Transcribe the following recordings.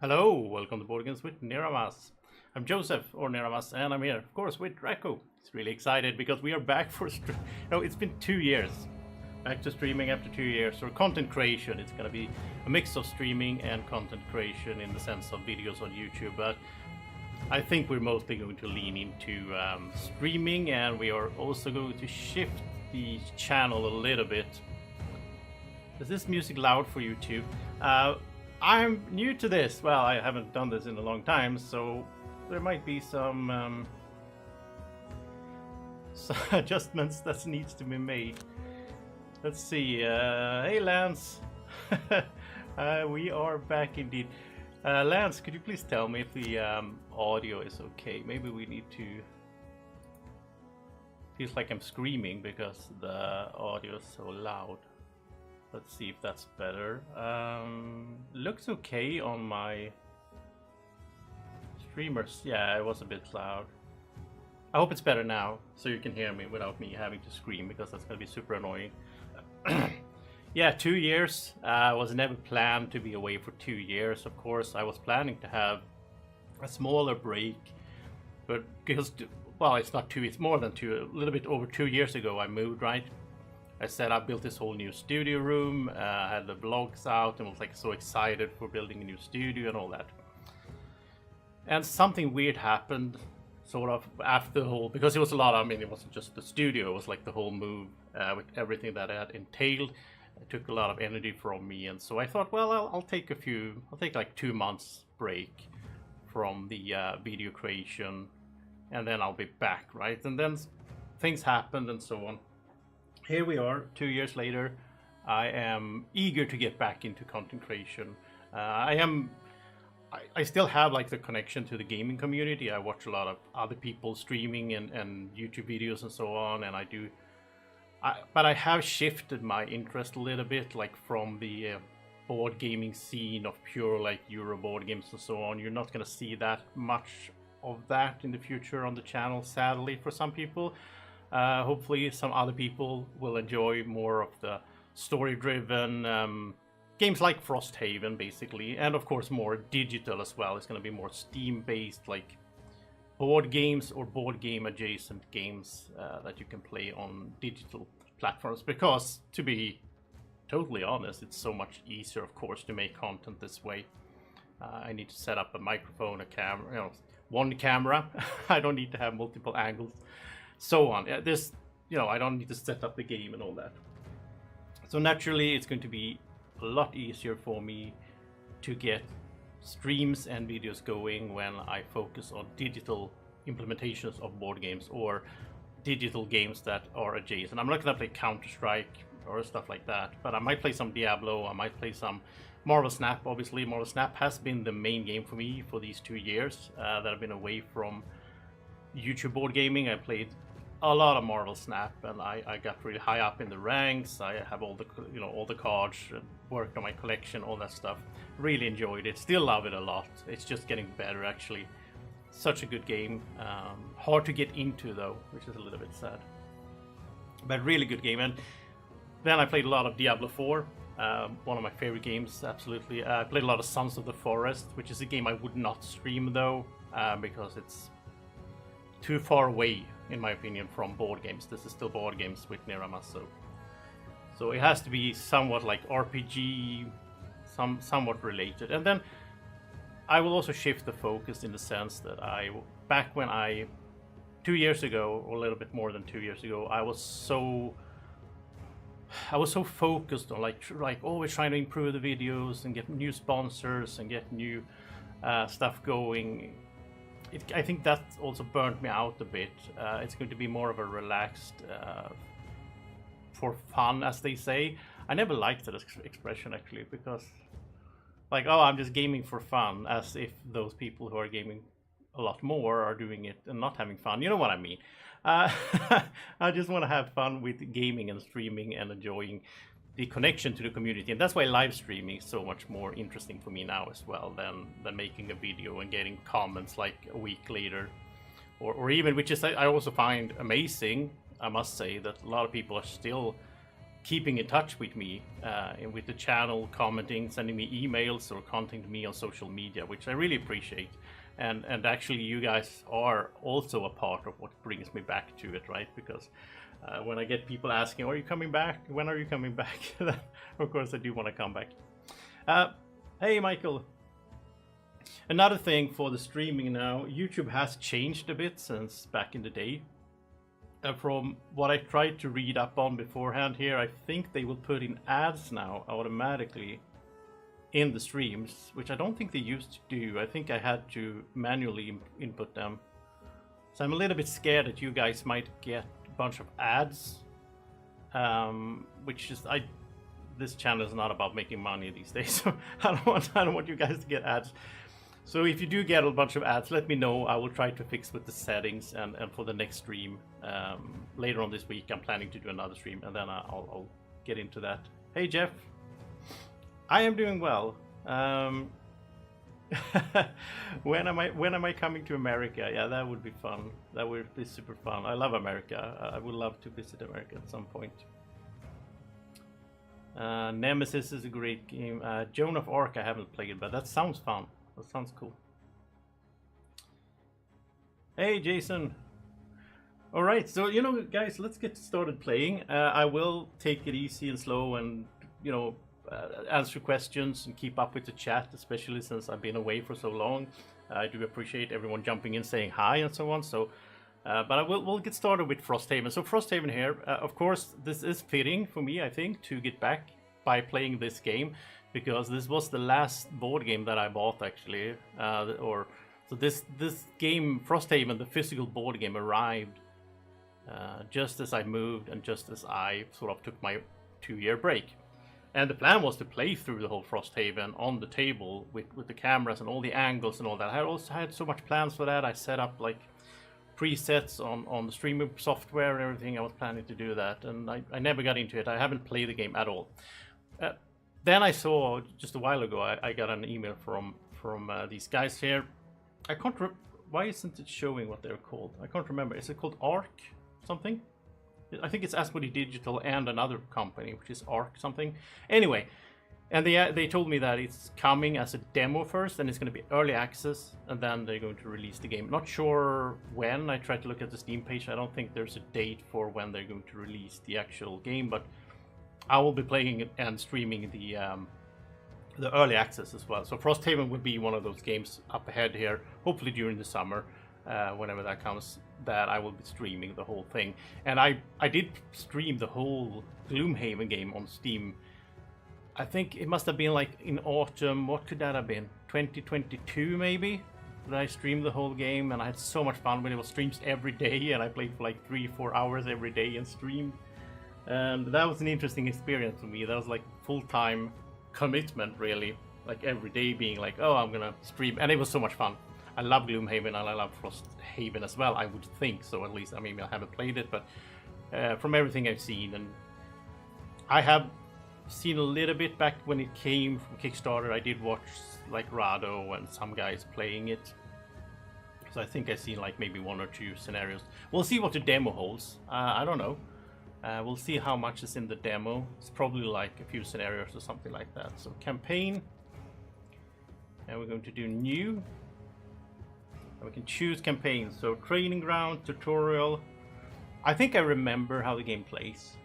Hello, welcome to Board Games with Niramas. I'm Joseph, or Niramas, and I'm here, of course, with Drako. He's really excited because we are back for it's been 2 years. Back to streaming after 2 years, or content creation. It's gonna be a mix of streaming and content creation in the sense of videos on YouTube, but I think we're mostly going to lean into streaming, and we are also going to shift the channel a little bit. Is this music loud for you too? I'm new to this. Well, I haven't done this in a long time, so there might be some adjustments that needs to be made. Let's see. Hey, Lance. We are back indeed. Lance, could you please tell me if the audio is okay? Maybe we need to... Feels like I'm screaming because the audio is so loud. Let's see if that's better. Looks okay on my streamers. Yeah, it was a bit loud. I hope it's better now, so you can hear me without me having to scream, because that's gonna be super annoying. Yeah, 2 years. I was never planned to be away for 2 years. Of course, I was planning to have a smaller break, but because, well, it's not 2, it's more than 2. A little bit over 2 years ago, I moved, right? I said I built this whole new studio room, had the vlogs out, and was like so excited for building a new studio and all that. And something weird happened, sort of after the whole, because it was a lot. I mean, it wasn't just the studio; it was like the whole move with everything that it had entailed. It took a lot of energy from me, and so I thought, well, I'll take like 2 months break from the video creation, and then I'll be back, right? And then things happened, and so on. Here we are, 2 years later. I am eager to get back into content creation. I still have like the connection to the gaming community. I watch a lot of other people streaming and YouTube videos and so on, and but I have shifted my interest a little bit, like from the board gaming scene of pure like Euro board games and so on. You're not gonna see that much of that in the future on the channel, sadly, for some people. Hopefully some other people will enjoy more of the story-driven games like Frosthaven, basically, and of course more digital as well. It's going to be more Steam-based, like board games or board game adjacent games that you can play on digital platforms, because to be totally honest, it's so much easier, of course, to make content this way. I need to set up a microphone, a camera, one camera. I don't need to have multiple angles, so on. This, I don't need to set up the game and all that. So naturally, it's going to be a lot easier for me to get streams and videos going when I focus on digital implementations of board games or digital games that are adjacent. I'm not gonna play Counter-Strike or stuff like that, but I might play some Diablo, I might play some Marvel Snap. Obviously, Marvel Snap has been the main game for me for these 2 years that I've been away from YouTube board gaming. I played a lot of Marvel Snap, and I got really high up in the ranks. I have all the all the cards, worked on my collection, all that stuff. Really enjoyed it. Still love it a lot. It's just getting better, actually. Such a good game. Hard to get into though, which is a little bit sad. But really good game. And then I played a lot of Diablo 4. One of my favorite games, absolutely. I played a lot of Sons of the Forest, which is a game I would not stream though, because it's too far away, in my opinion, from board games. This is still board games with Niramas, so it has to be somewhat like RPG, somewhat related. And then I will also shift the focus in the sense that back when 2 years ago, or a little bit more than 2 years ago, I was so focused on like always trying to improve the videos and get new sponsors and get new stuff going. I think that also burnt me out a bit. It's going to be more of a relaxed, for fun, as they say. I never liked that expression, actually, because like, oh, I'm just gaming for fun, as if those people who are gaming a lot more are doing it and not having fun. You know what I mean? I just want to have fun with gaming and streaming and enjoying the connection to the community, and that's why live streaming is so much more interesting for me now as well than making a video and getting comments like a week later, or even, which is I also find amazing, I must say, that a lot of people are still keeping in touch with me and with the channel, commenting, sending me emails, or contacting me on social media, which I really appreciate. And actually, you guys are also a part of what brings me back to it, right? Because when I get people asking, "Are you coming back? When are you coming back?" Of course, I do want to come back. Hey, Michael. Another thing for the streaming now, YouTube has changed a bit since back in the day. From what I tried to read up on beforehand here, I think they will put in ads now automatically in the streams, which I don't think they used to do. I think I had to manually input them. So I'm a little bit scared that you guys might get a bunch of ads, which is this channel is not about making money these days, so I don't want you guys to get ads. So if you do get a bunch of ads, let me know. I will try to fix with the settings, and for the next stream later on this week, I'm planning to do another stream, and then I'll get into that. Hey Jeff, I am doing well. When am I coming to America? Yeah, that would be fun. That would be super fun. I love America. I would love to visit America at some point. Nemesis is a great game. Joan of Arc I haven't played, but that sounds fun. That sounds cool. Hey Jason. Alright, so you know guys, let's get started playing. I will take it easy and slow, and you know, answer questions and keep up with the chat, especially since I've been away for so long. I do appreciate everyone jumping in, saying hi and so on. So but we'll get started with Frosthaven. So Frosthaven here, of course, this is fitting for me, I think, to get back by playing this game, because this was the last board game that I bought actually. So this game, Frosthaven, the physical board game, arrived just as I moved and just as I sort of took my 2-year break. And the plan was to play through the whole Frosthaven on the table with the cameras and all the angles and all that. I also had so much plans for that. I set up like presets on the streaming software and everything. I was planning to do that, and I never got into it. I haven't played the game at all. Then I saw just a while ago, I got an email from these guys here. I can't why isn't it showing what they're called? I can't remember. Is it called Arc something? I think it's Frosthaven Digital and another company, which is Arc something. Anyway, and they told me that it's coming as a demo first, and it's going to be early access, and then they're going to release the game. Not sure when. I tried to look at the Steam page. I don't think there's a date for when they're going to release the actual game, but I will be playing it and streaming the early access as well. So Frosthaven will be one of those games up ahead here, hopefully during the summer, whenever that comes, that I will be streaming the whole thing. And I did stream the whole Gloomhaven game on Steam. I think it must have been like in autumn. What could that have been? 2022 maybe? That I streamed the whole game, and I had so much fun when it was streams every day, and I played for like 3-4 hours every day and streamed. And that was an interesting experience for me. That was like full-time commitment, really. Like every day being like, oh, I'm gonna stream, and it was so much fun. I love Gloomhaven and I love Frosthaven as well, I would think so, at least. I mean, I haven't played it, but from everything I've seen, and I have seen a little bit back when it came from Kickstarter. I did watch like Rado and some guys playing it, so I think I've seen like maybe 1 or 2 scenarios. We'll see what the demo holds. I don't know. We'll see how much is in the demo. It's probably like a few scenarios or something like that. So campaign, and we're going to do new, and we can choose campaign. So training ground, tutorial. I think I remember how the game plays.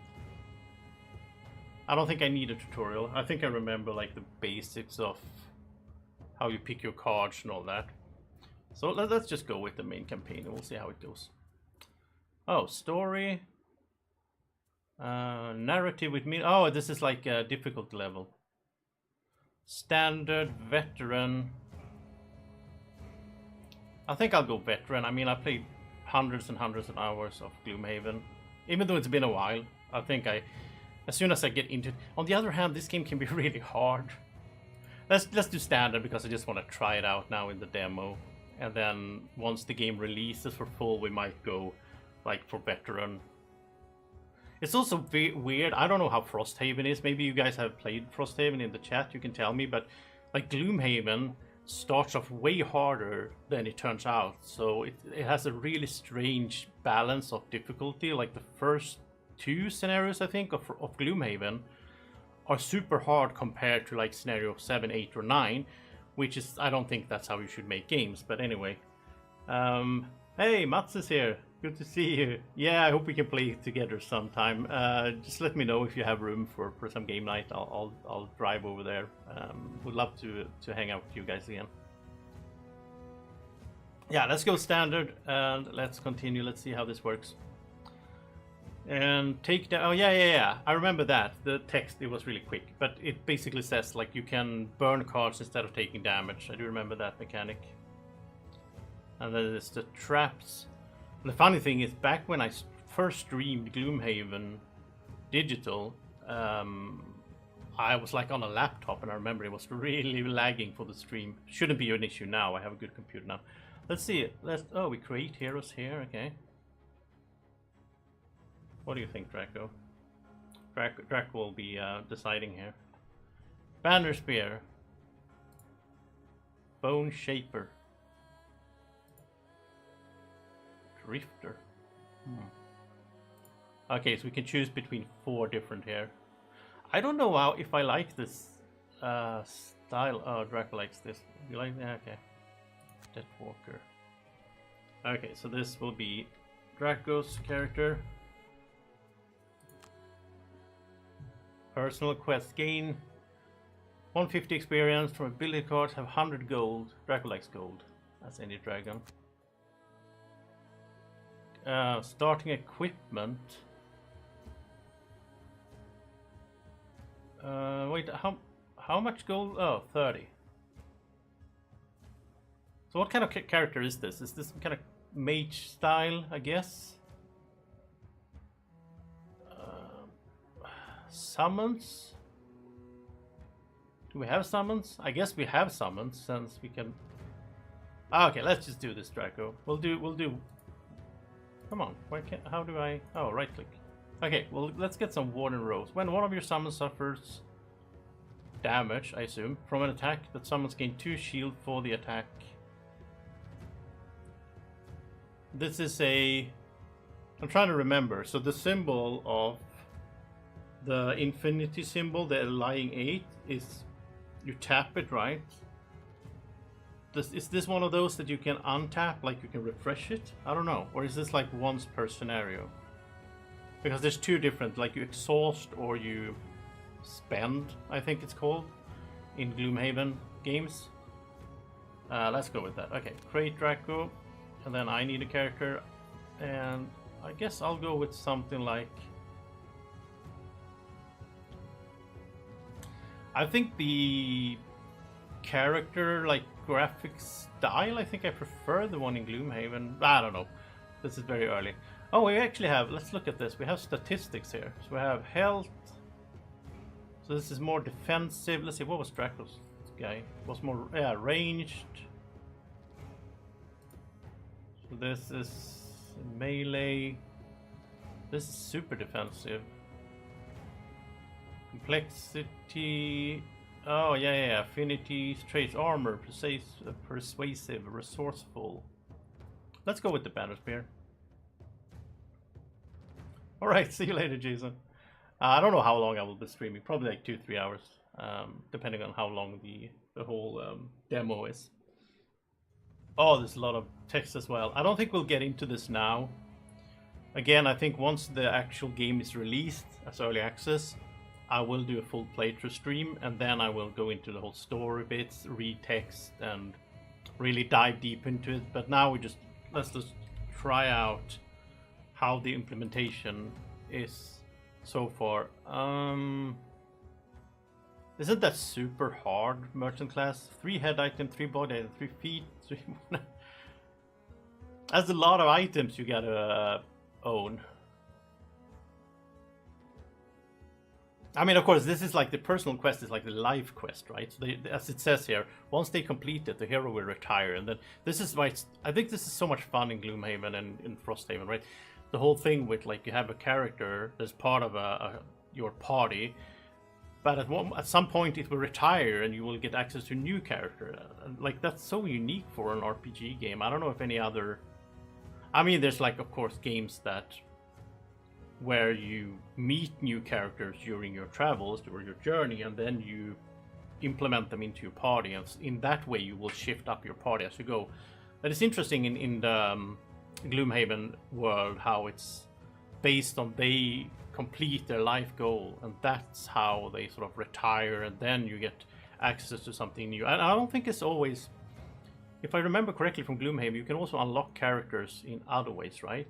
I don't think I need a tutorial. I think I remember like the basics of how you pick your cards and all that. So let's just go with the main campaign and we'll see how it goes. Oh, story. Narrative with me. Oh, this is like a difficult level. Standard, veteran. I think I'll go veteran. I mean, I played hundreds and hundreds of hours of Gloomhaven. Even though it's been a while, I think as soon as I get into it. On the other hand, this game can be really hard. Let's do standard, because I just want to try it out now in the demo. And then once the game releases for full, we might go like for veteran. It's also weird. I don't know how Frosthaven is. Maybe you guys have played Frosthaven in the chat. You can tell me. But like Gloomhaven starts off way harder than it turns out. So it has a really strange balance of difficulty. Like the first 2 scenarios, I think, of Gloomhaven are super hard compared to like scenario 7, 8, or 9, which is, I don't think that's how you should make games. But anyway, hey, Mats is here. Good to see you. Yeah, I hope we can play together sometime. Just let me know if you have room for some game night. I'll drive over there. Would love to hang out with you guys again. Yeah, let's go standard and let's continue. Let's see how this works. And take down. Oh yeah. I remember that. The text, it was really quick, but it basically says like you can burn cards instead of taking damage. I do remember that mechanic. And then there's the traps. And the funny thing is, back when I first streamed Gloomhaven Digital, I was like on a laptop, and I remember it was really lagging for the stream. Shouldn't be an issue now. I have a good computer now. Let's see it. Oh, we create heroes here. Okay. What do you think, Drako? Drako will be deciding here. Banner Spear. Bone Shaper. Drifter. Okay, so we can choose between 4 different here. I don't know if I like this style. Oh, Drako likes this. You like that? Okay. Deathwalker. Okay, so this will be Drako's character. Personal quest, gain 150 experience from ability cards, have 100 gold. Drako likes gold, as any dragon. Starting equipment. Wait, how much gold? Oh, 30. So what kind of character is this? Is this some kind of mage style, I guess? Summons? Do we have summons? I guess we have summons since we can. Okay, let's just do this, Drako. We'll do. Come on, why can't? How do I? Oh, right click. Okay, well, let's get some Warden Rose. When one of your summons suffers damage, I assume, from an attack, that summons gain 2 shield for the attack. This is a. I'm trying to remember. So the symbol of the infinity symbol, the lying 8, is you tap it, right? Is this one of those that you can untap, like you can refresh it? I don't know. Or is this like once per scenario? Because there's 2 different, like you exhaust or you spend, I think it's called, in Gloomhaven games. Let's go with that. Okay, create Drako, and then I need a character, and I guess I'll go with something like. I think the character, like graphics style, I think I prefer the one in Gloomhaven. I don't know. This is very early. Oh, we actually have, let's look at this. We have statistics here. So we have health. So this is more defensive. Let's see, what was Draco's guy? It was more, yeah, ranged. So this is melee. This is super defensive. Complexity. Oh, yeah. Affinity, traits, armor, persuasive, resourceful. Let's go with the Banner Spear. Alright, see you later, Jason. I don't know how long I will be streaming. Probably like 2-3 hours. Depending on how long the whole demo is. Oh, there's a lot of text as well. I don't think we'll get into this now. Again, I think once the actual game is released as early access, I will do a full playthrough stream, and then I will go into the whole story bits, read text, and really dive deep into it. But now let's just try out how the implementation is so far. Isn't that super hard, merchant class? 3 head item, 3 body item, 3 feet, 3. That's a lot of items you gotta own. I mean, of course, this is like the personal quest is like the life quest, right? So as it says here, once they complete it, the hero will retire. And then this is why I think this is so much fun in Gloomhaven and in Frosthaven, right? The whole thing with like you have a character that's part of your party, but at some point it will retire and you will get access to a new character. Like that's so unique for an RPG game. I don't know if any other. I mean, there's like of course games that where you meet new characters during your travels, during your journey, and then you implement them into your party, and in that way you will shift up your party as you go. That is interesting in the Gloomhaven world, how it's based on they complete their life goal, and that's how they sort of retire, and then you get access to something new. And I don't think it's always, if I remember correctly from Gloomhaven, you can also unlock characters in other ways, right?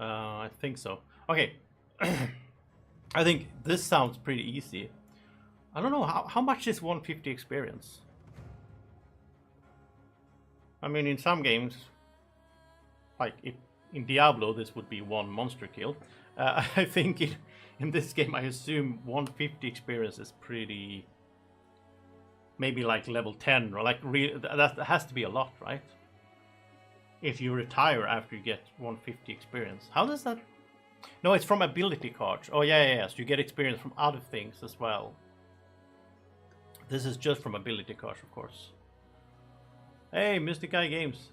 I think so. Okay. I think this sounds pretty easy. I don't know, how much is 150 experience? I mean, in some games, like in Diablo, this would be one monster kill. I think in this game, I assume 150 experience is pretty, maybe like level 10, or like that has to be a lot, right? If you retire after you get 150 experience. How does that? No, it's from ability cards. Oh yeah. So you get experience from other things as well. This is just from ability cards, of course. Hey, Mystic Eye Games.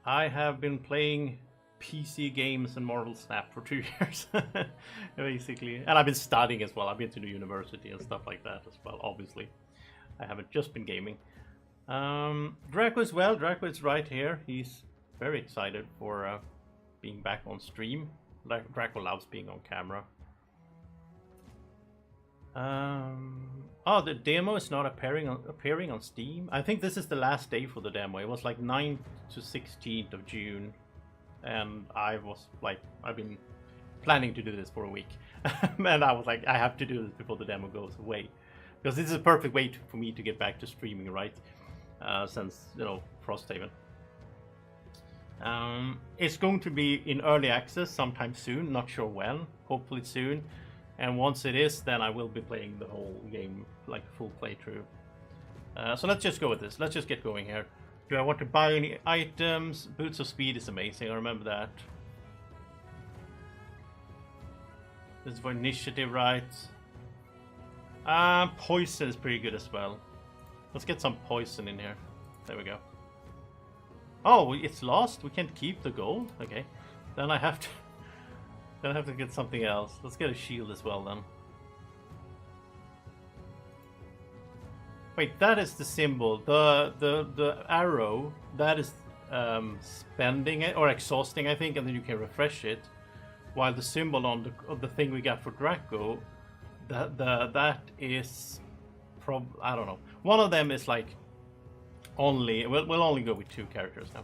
I have been playing PC games and Marvel Snap for 2 years, basically. And I've been studying as well. I've been to the university and stuff like that as well, obviously. I haven't just been gaming. Drako as well. Drako is right here. He's very excited for being back on stream. Drako loves being on camera. Oh, the demo is not appearing on Steam. I think this is the last day for the demo. It was like 9th to 16th of June, and I've been planning to do this for a week, and I was like, I have to do this before the demo goes away, because this is a perfect way for me to get back to streaming, right? Since, you know, Frosthaven. It's going to be in early access sometime soon, not sure when, hopefully soon. And once it is, then I will be playing the whole game, like a full playthrough. So let's just go with this. Let's just get going here. Do I want to buy any items? Boots of Speed is amazing, I remember that. This is for initiative, right? Poison is pretty good as well. Let's get some poison in here. There we go. Oh, it's lost? We can't keep the gold? Okay. Then I have to... Then I have to get something else. Let's get a shield as well then. Wait, that is the symbol. The arrow, that is spending it or exhausting, I think, and then you can refresh it. While the symbol on the thing we got for Drako, that is I don't know. One of them is like only we'll only go with 2 characters now.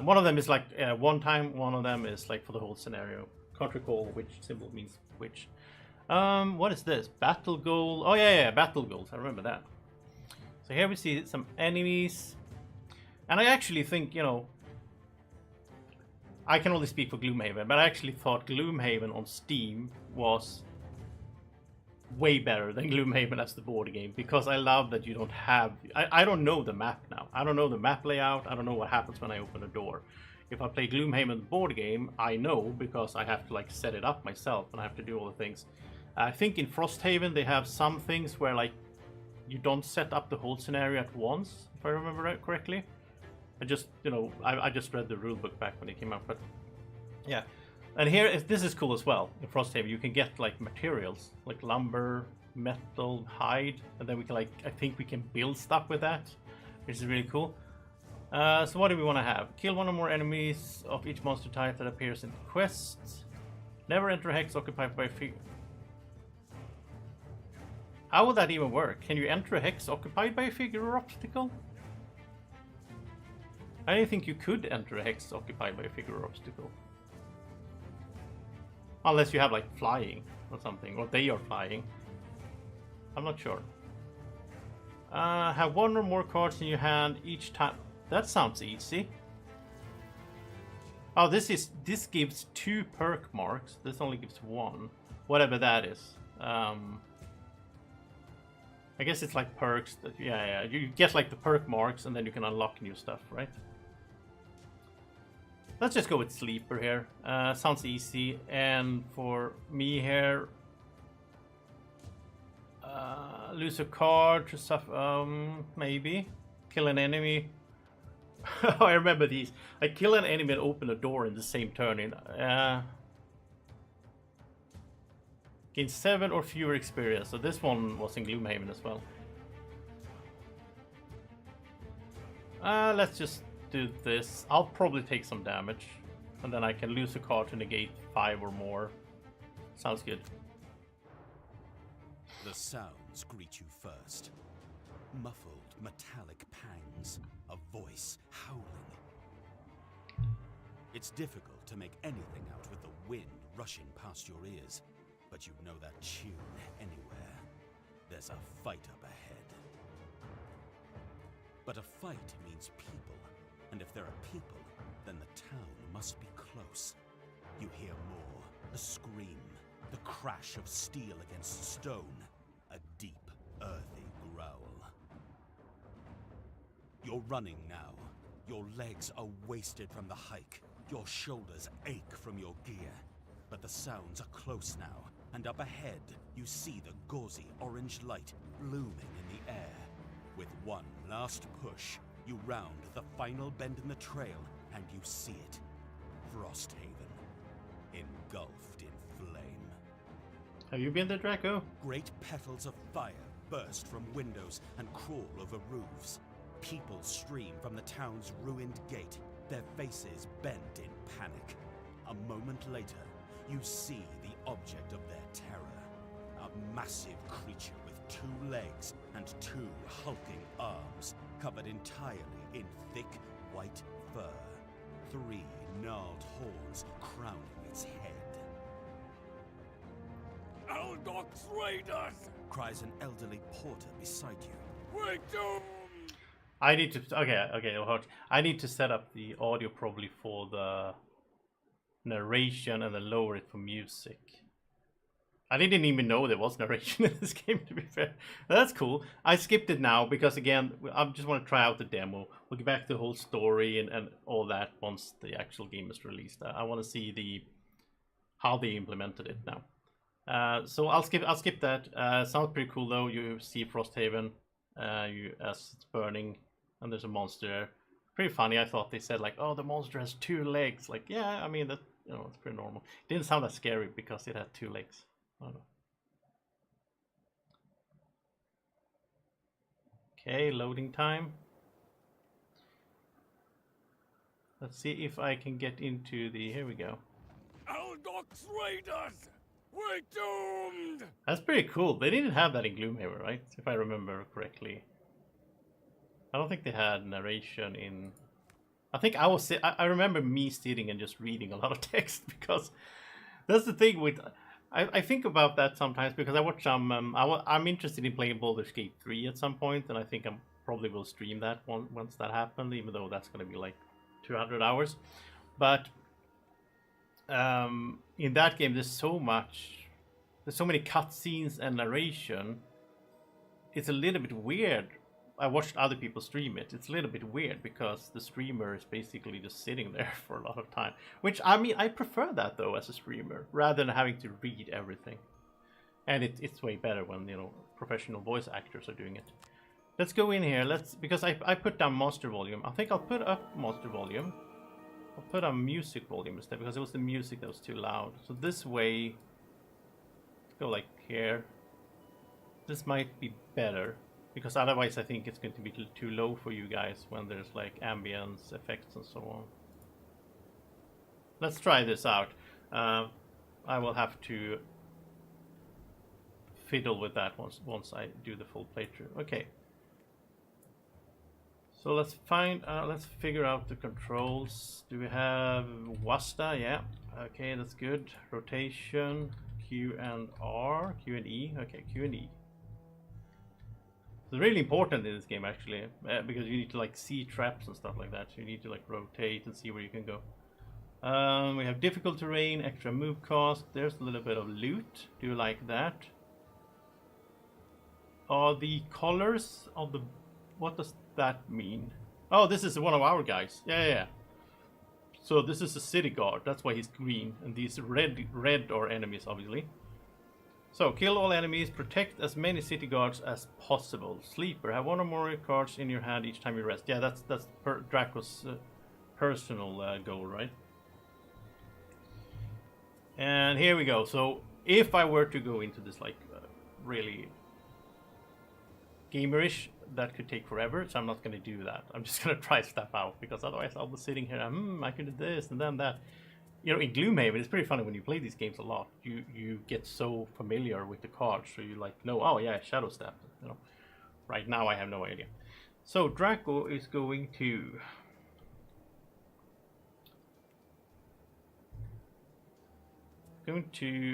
One of them is like one time, one of them is like for the whole scenario. Can't recall which symbol means which. What is this? Battle goal. Oh yeah, battle goals. I remember that. So here we see some enemies. And I actually think, you know, I can only speak for Gloomhaven, but I actually thought Gloomhaven on Steam was way better than Gloomhaven as the board game, because I love that you don't have... I don't know the map now. I don't know the map layout. I don't know what happens when I open a door. If I play Gloomhaven board game, I know, because I have to like set it up myself and I have to do all the things. I think in Frosthaven they have some things where like you don't set up the whole scenario at once, if I remember correctly. I just, you know, I just read the rulebook back when it came out, but yeah. And here, this is cool as well. In Frosthaven, you can get like materials, like lumber, metal, hide, and then we can like, I think we can build stuff with that, which is really cool. So what do we want to have? Kill one or more enemies of each monster type that appears in the quest. Never enter a hex occupied by a figure. How would that even work? Can you enter a hex occupied by a figure or obstacle? I didn't think you could enter a hex occupied by a figure or obstacle. Unless you have like flying or something, or they are flying. I'm not sure. Have one or more cards in your hand each time. That sounds easy. Oh, this gives 2 perk marks. This only gives 1. Whatever that is. I guess it's like perks that, yeah. You get like the perk marks and then you can unlock new stuff, right? Let's just go with Sleeper here. Sounds easy. And for me here, lose a card to stuff. Maybe kill an enemy I remember these. I kill an enemy and open a door in the same turn. Gain 7 or fewer experience. So this one was in Gloomhaven as well. Let's just do this. I'll probably take some damage. And then I can lose a card to negate 5 or more. Sounds good. The sounds greet you first. Muffled, metallic pangs. A voice howling. It's difficult to make anything out with the wind rushing past your ears. But you know that tune anywhere. There's a fight up ahead. But a fight means people. And if there are people, then the town must be close. You hear more. A scream. The crash of steel against stone. A deep, earthy growl. You're running now. Your legs are wasted from the hike. Your shoulders ache from your gear. But the sounds are close now, and up ahead, you see the gauzy orange light blooming in the air. With one last push, you round the final bend in the trail, and you see it. Frosthaven, engulfed in flame. Have you been there, Drako? Great petals of fire burst from windows and crawl over roofs. People stream from the town's ruined gate, their faces bent in panic. A moment later, you see the object of their terror. A massive creature with 2 legs and 2 hulking arms, covered entirely in thick white fur. 3 gnarled horns crowning its head. Aldok's raiders! Cries an elderly porter beside you. We're doomed! I need to. Okay. I need to set up the audio probably for the narration and then lower it for music. I didn't even know there was narration in this game, to be fair. That's cool. I skipped it now because, again, I just want to try out the demo. We'll get back to the whole story and all that once the actual game is released. I want to see how they implemented it now. So I'll skip that. Sounds pretty cool though. You see Frosthaven as it's burning, and there's a monster there. Pretty funny. I thought they said like, oh, the monster has 2 legs. Like, yeah, I mean that, it's pretty normal. It didn't sound that scary because it had 2 legs. I don't know. Okay, loading time. Let's see if I can get into the. Here we go. Aldok's raiders! We're doomed! That's pretty cool. They didn't have that in Gloomhaven, right? If I remember correctly. I don't think they had narration in. I think I remember me sitting and just reading a lot of text because that's the thing with. I think about that sometimes because I watch some. I'm interested in playing Baldur's Gate 3 at some point, and I think I probably will stream that once that happens, even though that's going to be like 200 hours. But in that game, there's so many cutscenes and narration. It's a little bit weird. I watched other people stream it. It's a little bit weird because the streamer is basically just sitting there for a lot of time. Which, I mean, I prefer that though as a streamer, rather than having to read everything. And it's way better when, professional voice actors are doing it. Let's go in here. Because I put down monster volume. I think I'll put up monster volume. I'll put on music volume instead because it was the music that was too loud. So this way, let's go like here. This might be better. Because otherwise I think it's going to be too low for you guys when there's like ambience effects and so on. Let's try this out. I will have to fiddle with that once I do the full playthrough. Okay. So let's figure out the controls. Do we have Wasta? Yeah. Okay, that's good. Rotation, Q and R, Q and E. Okay, Q and E. It's really important in this game actually, because you need to like see traps and stuff like that. So you need to like rotate and see where you can go. We have difficult terrain, extra move cost. There's a little bit of loot. Do you like that? Are the colors of the... What does that mean? Oh, this is one of our guys. Yeah. So this is a city guard. That's why he's green. And these red are enemies, obviously. So, kill all enemies, protect as many city guards as possible. Sleeper, have one or more cards in your hand each time you rest. Yeah, that's Draco's personal goal, right? And here we go. So, if I were to go into this, like, really gamerish, that could take forever, so I'm not going to do that. I'm just going to try step out, because otherwise I'll be sitting here, I can do this and then that. You know, in Gloomhaven, it's pretty funny when you play these games a lot. You get so familiar with the cards, so you like know, oh yeah, Shadow Step. You know, right now I have no idea. So Drako is going to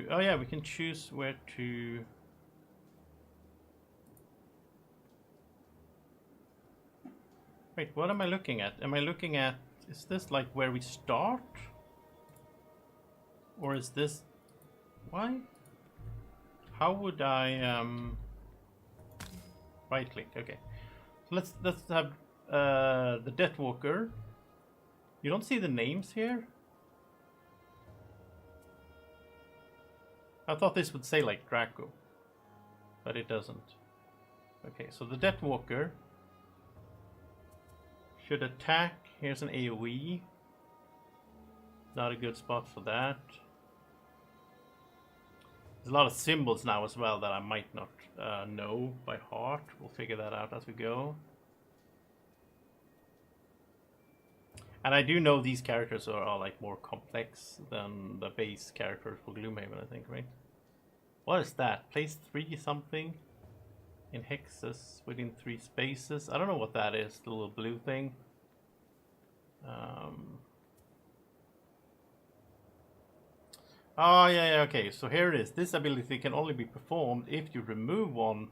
oh yeah, we can choose where to. Wait, what am I looking at? Am I looking at, is this like where we start? Or is this, why? How would I right click? Okay, so let's have the Deathwalker. You don't see the names here. I thought this would say like Drako, but it doesn't. Okay, so the Deathwalker should attack. Here's an AoE. Not a good spot for that. There's a lot of symbols now as well that I might not know by heart. We'll figure that out as we go. And I do know these characters are like more complex than the base characters for Gloomhaven, I think, right? What is that? Place 3 something in hexes within 3 spaces. I don't know what that is, the little blue thing. Oh, yeah, okay, so here it is. This ability can only be performed if you remove one,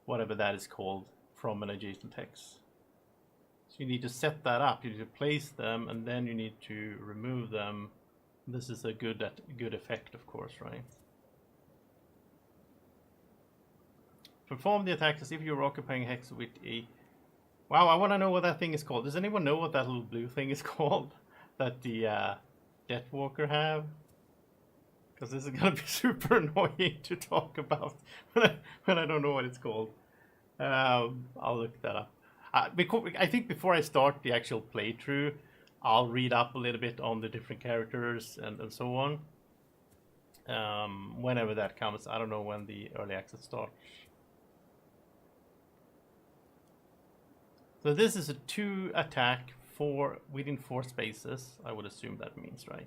whatever that is called, from an adjacent hex. So you need to set that up. You need to place them, and then you need to remove them. This is a good effect, of course, right? Perform the attack as if you were occupying hex with a... Wow, I want to know what that thing is called. Does anyone know what that little blue thing is called? That the Deathwalker have? Because this is going to be super annoying to talk about when I don't know what it's called. I'll look that up. I think before I start the actual playthrough, I'll read up a little bit on the different characters and so on. Whenever that comes. I don't know when the early access starts. So this is a 2 attack within 4 spaces. I would assume that means, right?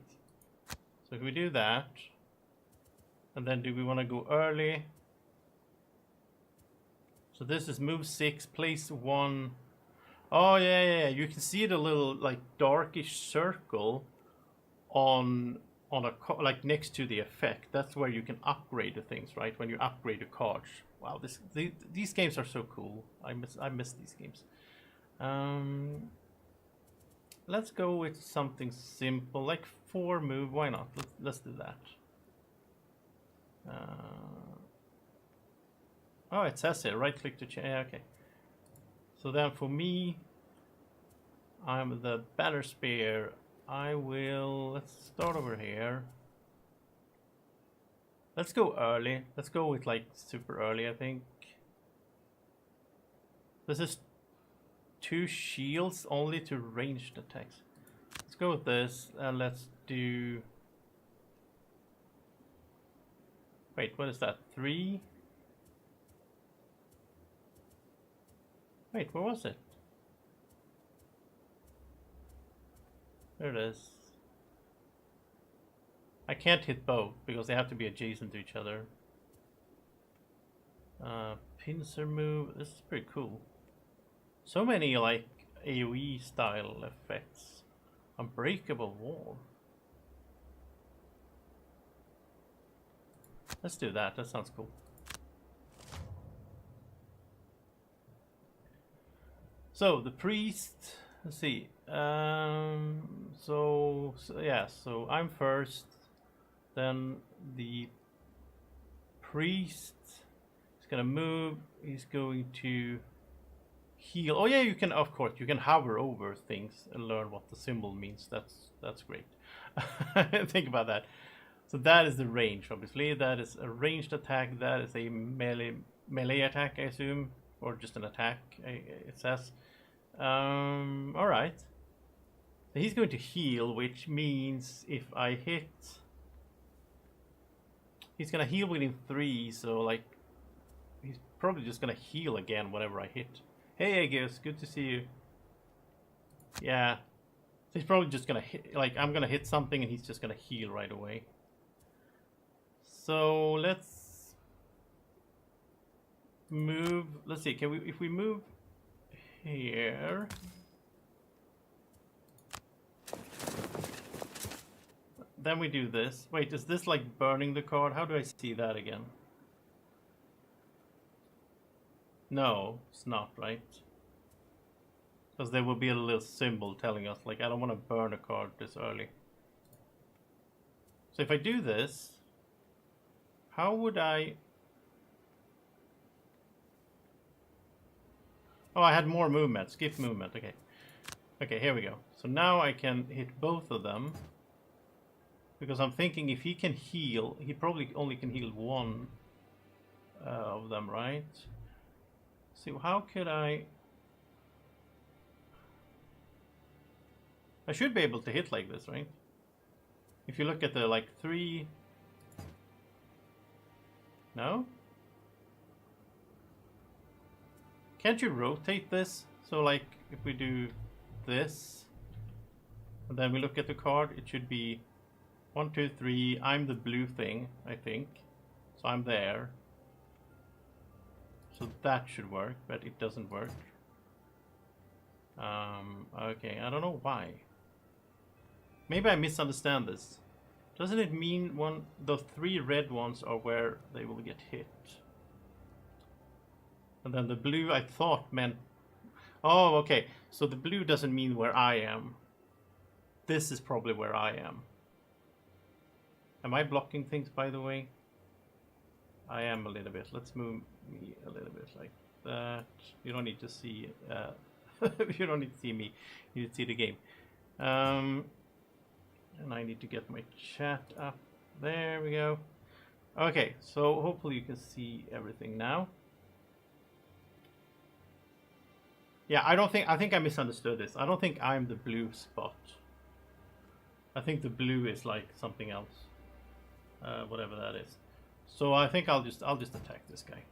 So if we do that, and then do we want to go early? So this is move 6, place 1. Oh yeah, you can see the little like darkish circle on a like next to the effect. That's where you can upgrade the things, right? When you upgrade the cards. Wow, these games are so cool. I miss these games. Let's go with something simple, like 4 move. Why not? Let's do that. Oh, it says here, right click to change. Yeah, okay. So then for me, I'm the Banner Spear. Let's start over here. Let's go early. Let's go with like super early, I think. This is 2 shields only to ranged attacks. Let's go with this, and let's do... Wait, what is that? 3? Wait, where was it? There it is. I can't hit both because they have to be adjacent to each other. Pincer move. This is pretty cool. So many like AoE style effects. Unbreakable wall. Let's do that. That sounds cool. So the priest. Let's see. So I'm first. Then the priest is gonna move. He's going to heal. Oh yeah, you can, of course, you can hover over things and learn what the symbol means. That's great. Think about that. So that is the range, obviously. That is a ranged attack. That is a melee attack, I assume, or just an attack. It says. All right. So he's going to heal, which means if I hit, he's gonna heal within 3. So like, he's probably just gonna heal again whenever I hit. Hey, Aegis, good to see you. Yeah. So he's probably just gonna hit, like, I'm gonna hit something and he's just gonna heal right away. So let's move. Let's see. Can we? If we move here, then we do this. Wait, is this like burning the card? How do I see that again? No, it's not, right? Because there will be a little symbol telling us, like, I don't want to burn a card this early. So if I do this, how would I... Oh, I had more movement. Skip movement. Okay. Okay, here we go. So now I can hit both of them. Because I'm thinking if he can heal, he probably only can heal one of them, right? So how could I... I should be able to hit like this, right? If you look at the, like, 3... No? Can't you rotate this? So, like, if we do this, and then we look at the card, it should be 1, 2, 3. I'm the blue thing, I think. So I'm there. So that should work, but it doesn't work. Okay, I don't know why. Maybe I misunderstand this. Doesn't it mean the 3 red ones are where they will get hit? And then the blue I thought meant... Oh, okay. So the blue doesn't mean where I am. This is probably where I am. Am I blocking things, by the way? I am a little bit. Let's move me a little bit like that. You don't need to see... you don't need to see me. You need to see the game. And I need to get my chat up. There we go. Okay, so hopefully you can see everything now. Yeah, I think I misunderstood this. I don't think I'm the blue spot. I think the blue is like something else. Whatever that is. So I think I'll just attack this guy.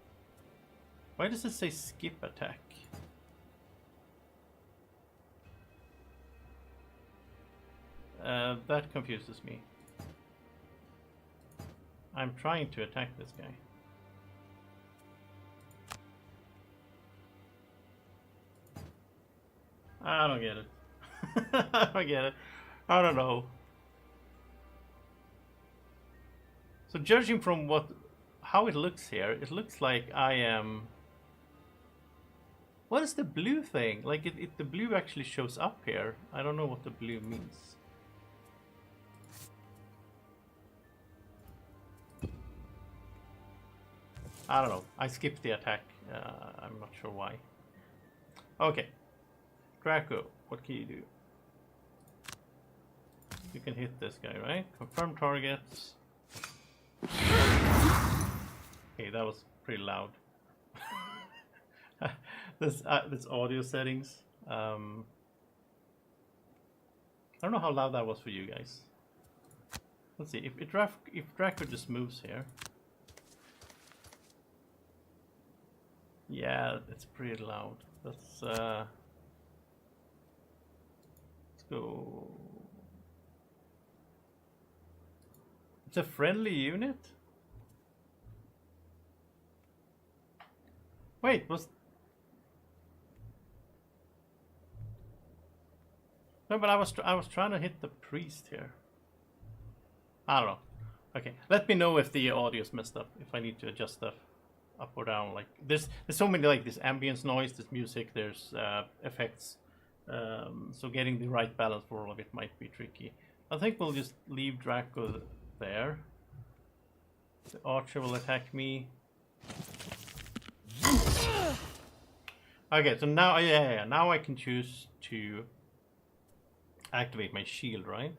Why does it say skip attack? That confuses me. I'm trying to attack this guy. I don't get it. I don't get it. I don't know. So judging from how it looks here, it looks like I am... What is the blue thing? Like the blue actually shows up here. I don't know what the blue means. I don't know. I skipped the attack. I'm not sure why. Okay. Drako, what can you do? You can hit this guy, right? Confirm targets. Okay, that was pretty loud. this audio settings. I don't know how loud that was for you guys. Let's see. If Drako just moves here. Yeah, it's pretty loud. Let's go. It's a friendly unit? Wait, No, but I was trying to hit the priest here. I don't know. Okay, let me know if the audio's messed up, if I need to adjust stuff up or down. Like there's so many, like this ambience noise, this music, there's effects. So getting the right balance for all of it might be tricky. I think we'll just leave Drako there. The archer will attack me. Okay, so now, yeah, now I can choose to activate my shield, right?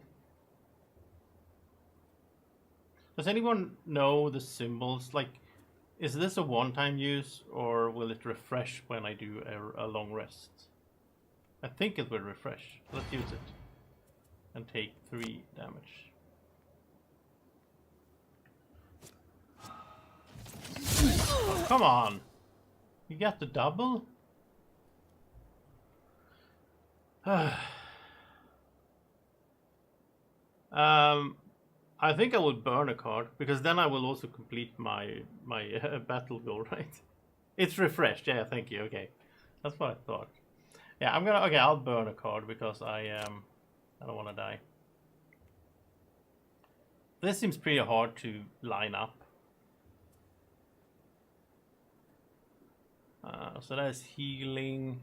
Does anyone know the symbols? Like, is this a one-time use, or will it refresh when I do a long rest? I think it will refresh. Let's use it. And take 3 damage. Oh, come on! You got the double? I think I would burn a card, because then I will also complete my battle goal, right? It's refreshed, yeah, thank you, okay. That's what I thought. Yeah, okay, I'll burn a card, because I don't want to die. This seems pretty hard to line up. So that is healing.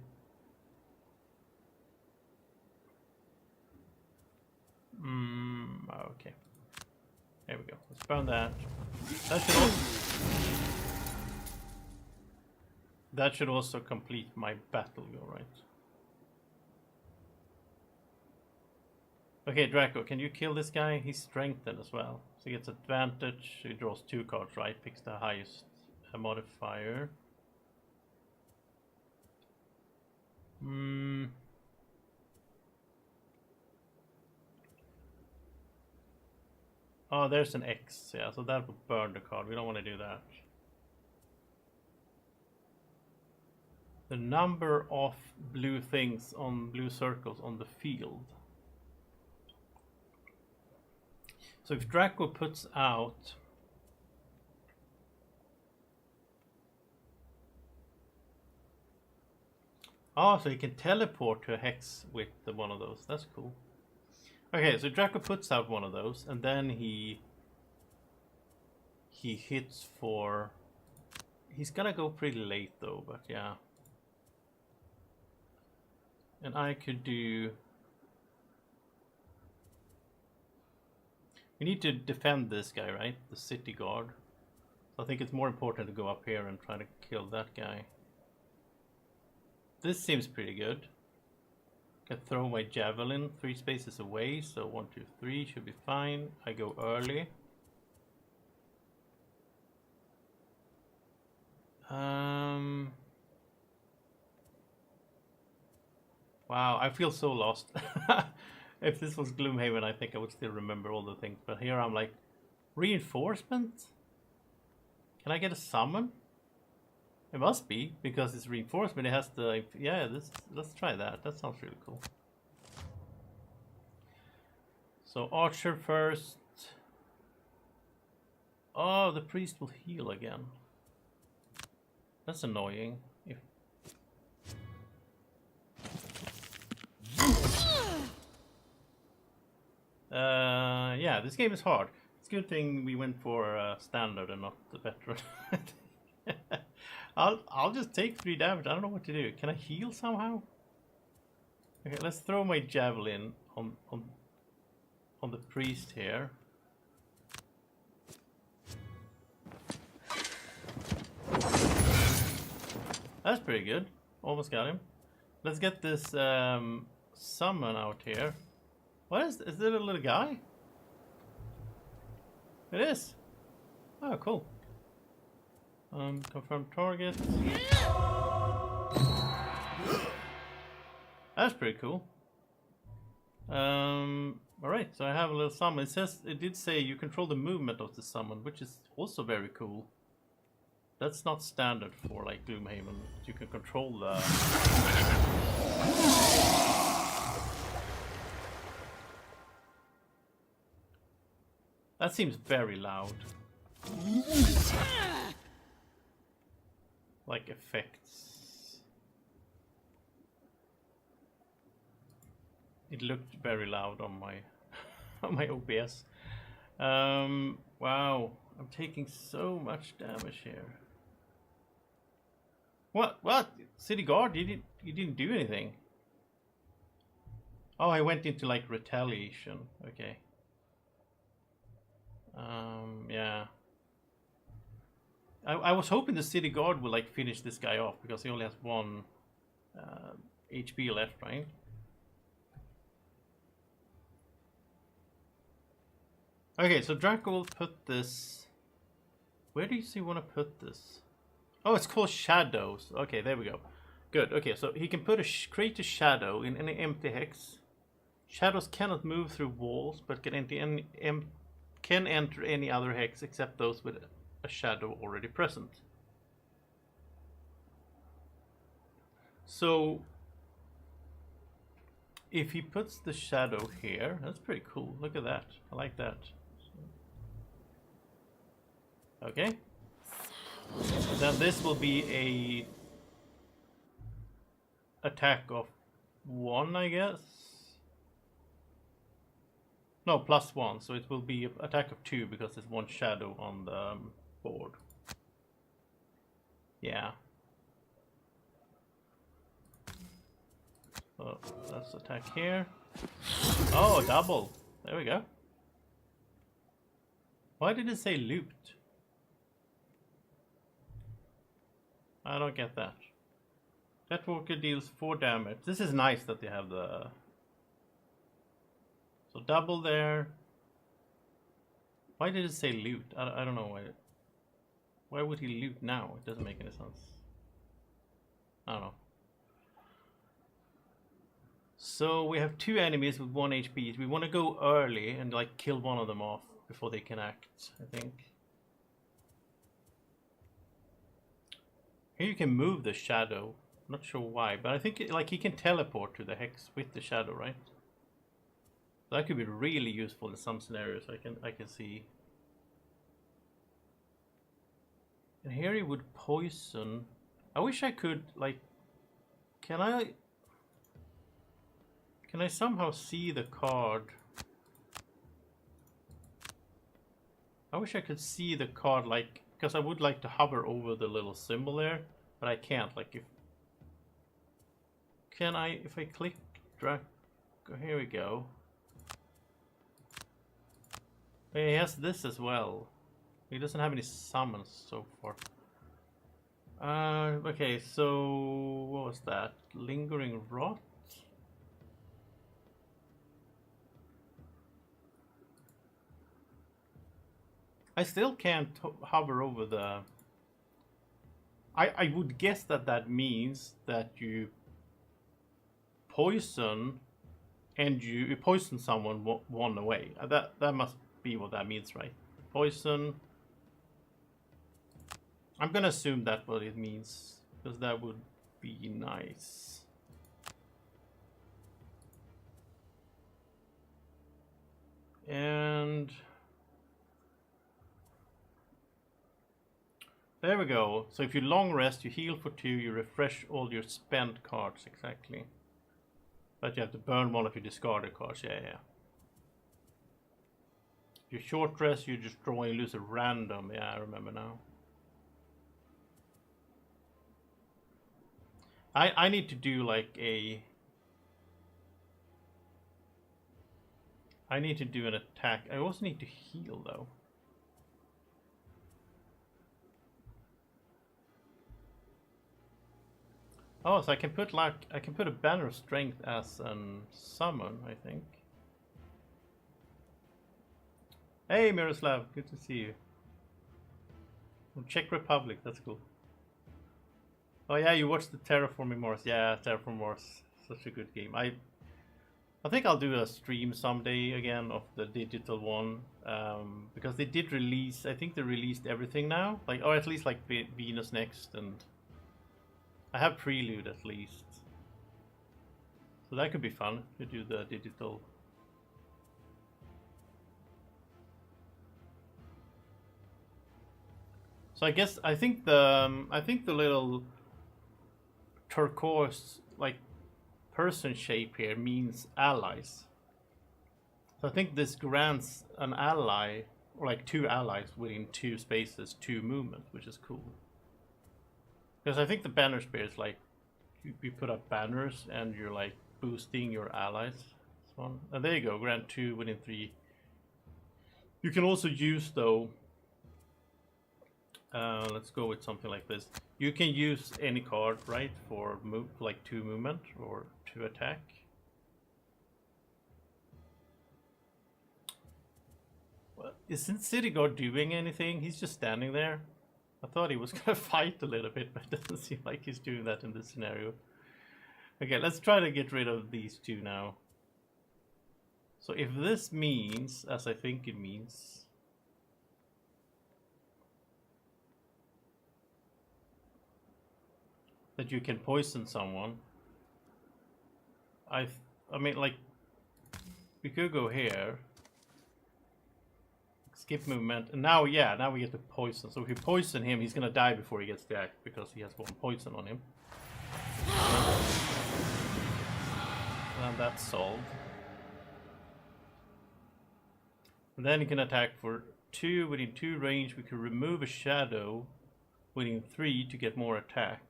Okay. There we go. Let's burn that. That should also complete my battle goal, right? Okay, Drako, can you kill this guy? He's strengthened as well. So he gets advantage. He draws 2 cards, right? Picks the highest modifier. Oh, there's an X. Yeah, so that would burn the card. We don't want to do that. The number of blue things on blue circles on the field. So if Drako puts out oh, so he can teleport to a hex with one of those. That's cool. Okay, so Drako puts out one of those, and then he hits for... He's gonna go pretty late though, but yeah. And I could do... We need to defend this guy, right? The city guard. So I think it's more important to go up here and try to kill that guy. This seems pretty good. Can throw my javelin 3 spaces away, so 1, 2, 3 should be fine. I go early. Wow, I feel so lost. If this was Gloomhaven, I think I would still remember all the things. But here I'm like, reinforcement? Can I get a summon? It must be, because it's reinforcement. It has the... Yeah, let's try that. That sounds really cool. So Archer first. Oh, the priest will heal again. That's annoying. Yeah, this game is hard. It's a good thing we went for standard and not the veteran. I'll just take 3 damage. I don't know what to do. Can I heal somehow? Okay, let's throw my javelin on the priest here. That's pretty good. Almost got him. Let's get this summon out here. What is it a little guy? It is. Oh, cool. Confirm target. That's pretty cool. Alright, so I have a little summon. It did say you control the movement of the summon, which is also very cool. That's not standard for like Gloomhaven. You can control the... That seems very loud. Like effects. It looked very loud on my on my OBS. Wow, I'm taking so much damage here. What? City Guard? You didn't do anything. Oh, I went into like retaliation. Okay. Yeah. I was hoping the City Guard will like finish this guy off because he only has 1 HP left, right? Okay, so Drako will put this. Where do you see want to put this? Oh, it's called shadows. Okay, there we go. Good. Okay, so he can put create a shadow in any empty hex. Shadows cannot move through walls, but can enter any other hex except those with a shadow already present. So if he puts the shadow here, that's pretty cool. Look at that. I like that. Okay. Then this will be a attack of 1, I guess. No, +1, so it will be an attack of 2 because there's 1 shadow on the board. Yeah. So let's attack here. Oh, double. There we go. Why did it say loot? I don't get that. Deathwalker deals 4 damage. This is nice that they have the... So double there. Why did it say loot? I don't know why. Why would he loot now? It doesn't make any sense. I don't know. So we have 2 enemies with 1 HP. We want to go early and like kill one of them off before they can act, I think. Here you can move the shadow. Not sure why, but I think like he can teleport to the hex with the shadow, right? That could be really useful in some scenarios. I can see. And here he would poison. I wish I could like. Can I somehow see the card? I wish I could see the card, like, because I would like to hover over the little symbol there, but I can't. Like, if I click drag, here we go. He has this as well. He doesn't have any summons so far. Okay, so what was that? Lingering Rot? I still can't hover over the... I would guess that means that you poison and you poison someone one away. That must be what that means, right? Poison. I'm gonna assume that's what it means, because that would be nice. And there we go. So if you long rest, you heal for 2, you refresh all your spent cards, exactly. But you have to burn one of your discarded cards, yeah. If you short rest, you just draw and lose a random, yeah, I remember now. I need to do like a... I need to do an attack. I also need to heal though. Oh, so I can put a banner of strength as a summon, I think. Hey Miroslav, good to see you. From Czech Republic, that's cool. Oh yeah, you watched the Terraforming Mars. Yeah, Terraforming Mars, such a good game. I think I'll do a stream someday again of the digital one, because they did release. I think they released everything now, like, or at least like Venus Next, and I have Prelude at least, so that could be fun to do the digital. So I think the little turquoise like person shape here means allies. So I think this grants an ally, or like 2 allies within 2 spaces, 2 movements, which is cool. Because I think the banner spear is like you put up banners and you're like boosting your allies. So, and there you go, grant 2 within 3. You can also use though. Let's go with something like this. You can use any card, right, for like 2 movement or 2 attack. Well, isn't City Guard doing anything? He's just standing there. I thought he was gonna fight a little bit, but it doesn't seem like he's doing that in this scenario. Okay, let's try to get rid of these two now. So if this means, as I think it means, that you can poison someone, I mean, like, we could go here, skip movement, and now, yeah, now we get the poison. So if we poison him, he's gonna die before he gets the act because he has one poison on him. And that's solved. And then he can attack for 2 within 2 range. We can remove a shadow within 3 to get more attack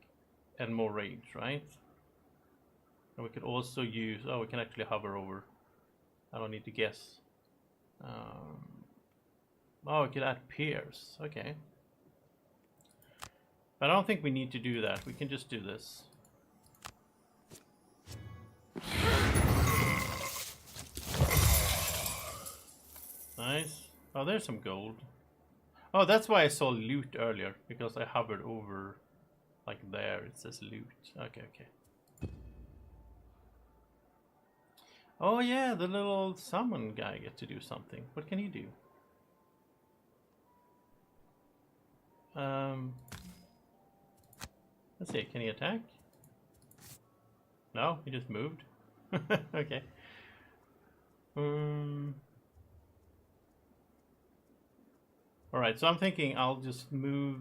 and more range, right? And we could also use, oh, we can actually hover over. I don't need to guess. Oh, we could add pierce, okay. But I don't think we need to do that. We can just do this. Nice. Oh, there's some gold. Oh, that's why I saw loot earlier, because I hovered over, like there, it says loot. Okay, okay. Oh yeah, the little summon guy gets to do something. What can he do? Let's see, can he attack? No, he just moved. Okay. Alright, so I'm thinking I'll just move.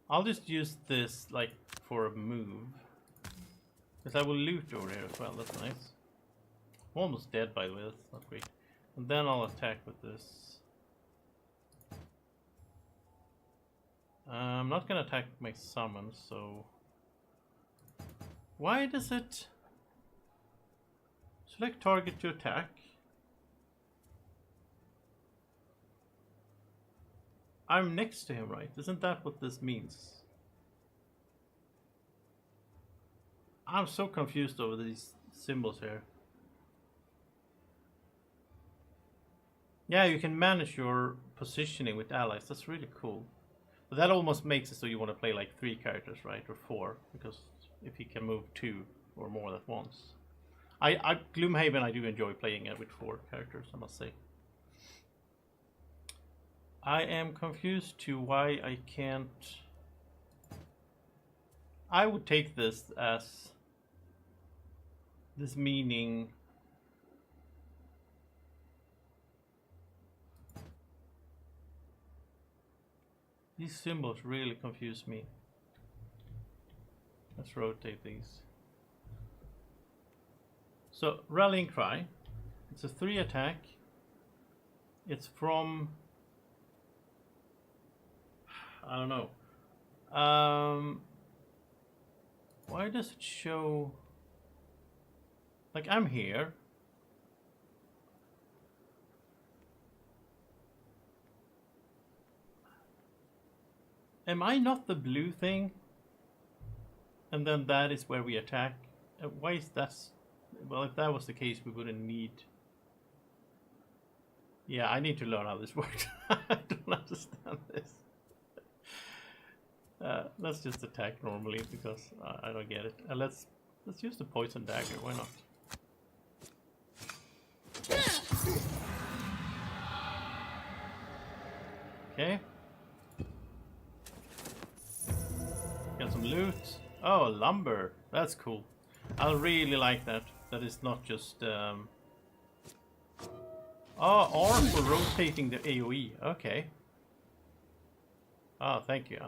I'll just use this like for a move. Because I will loot over here as well, that's nice. I'm almost dead by the way, that's not great. And then I'll attack with this. I'm not gonna attack my summon, so... Why does it... Select target to attack. I'm next to him, right? Isn't that what this means? I'm so confused over these symbols here. Yeah, you can manage your positioning with allies. That's really cool. But that almost makes it so you want to play like 3 characters, right? Or 4, because if you can move 2 or more at once. Gloomhaven, I do enjoy playing it with 4 characters, I must say. I am confused to why I can't... I would take this as... this meaning... These symbols really confuse me. Let's rotate these. So, Rallying Cry. It's a 3 attack. It's from... I don't know. Why does it show... Like, I'm here. Am I not the blue thing? And then that is where we attack? Why is that? Well, if that was the case, we wouldn't need... Yeah, I need to learn how this works. I don't understand this. Let's just attack normally because I don't get it. Let's use the poison dagger. Why not? Okay. Got some loot. Oh, lumber. That's cool. I really like that. That is not just... Oh, R for rotating the AoE. Okay. Oh, thank you.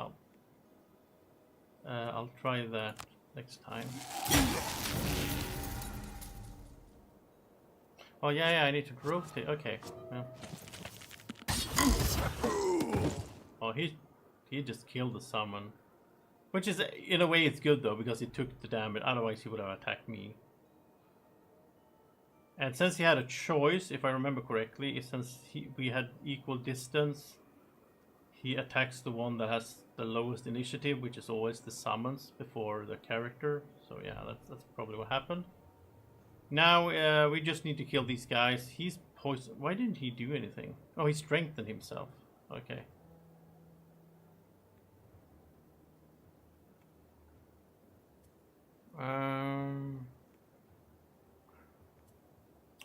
I'll try that next time. Oh, yeah, I need to rotate. Okay. Yeah. Oh, he just killed the summon. Which is, in a way, it's good though, because he took the damage. Otherwise, he would have attacked me. And since he had a choice, if I remember correctly, since we had equal distance, he attacks the one that has the lowest initiative, which is always the summons before the character. So yeah, that's probably what happened. Now we just need to kill these guys. He's poisoned. Why didn't he do anything? Oh, he strengthened himself. Okay.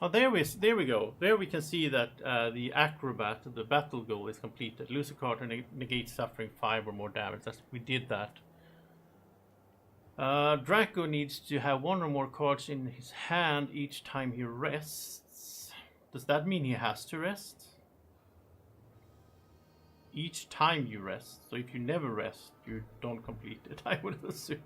Oh, there we go. There we can see that the acrobat, the battle goal, is completed. Lose a card and negate suffering 5 or more damage. We did that. Drako needs to have 1 or more cards in his hand each time he rests. Does that mean he has to rest? Each time you rest. So if you never rest, you don't complete it, I would assume.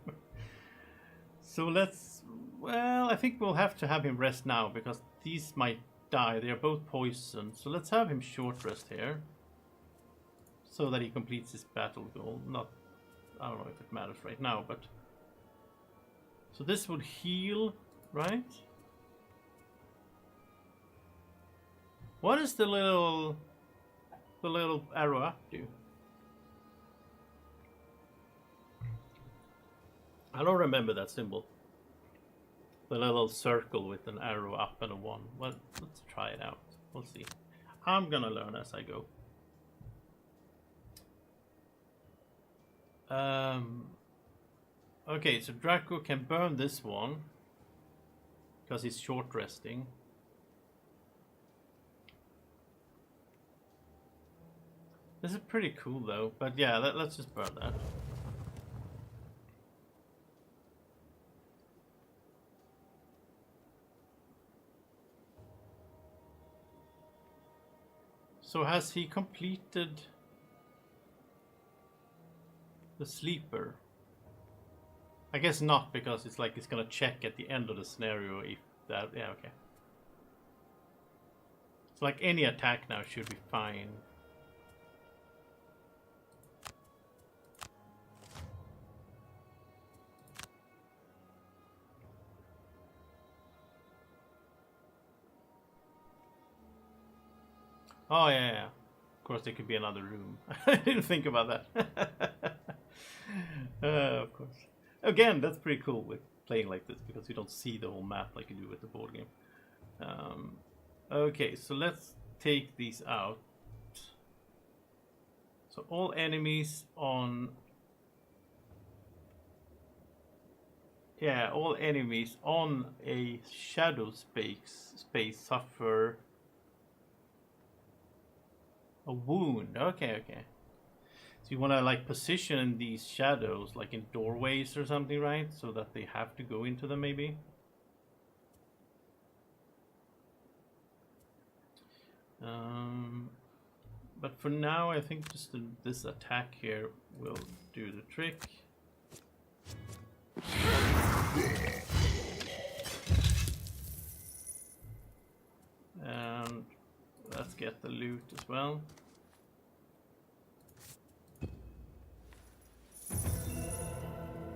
So let's... Well, I think we'll have to have him rest now, because these might die. They are both poisoned. So let's have him short rest here, so that he completes his battle goal. Not... I don't know if it matters right now, but... So this would heal, right? What does the little arrow up do? I don't remember that symbol. The little circle with an arrow up and a 1. Well, let's try it out. We'll see. I'm gonna learn as I go. Okay, so Drako can burn this one because he's short resting. This is pretty cool though, but yeah, let's just burn that. So has he completed the sleeper? I guess not, because it's like it's gonna check at the end of the scenario if that... Yeah, okay. So like any attack now should be fine. Oh yeah. Of course there could be another room. I didn't think about that. Of course. Again, that's pretty cool with playing like this, because you don't see the whole map like you do with the board game. Okay, so let's take these out. So all enemies on... Yeah, all enemies on a shadow space suffer a wound. Okay. So you want to like position these shadows like in doorways or something, right? So that they have to go into them maybe. But for now, I think just this attack here will do the trick. And let's get the loot as well.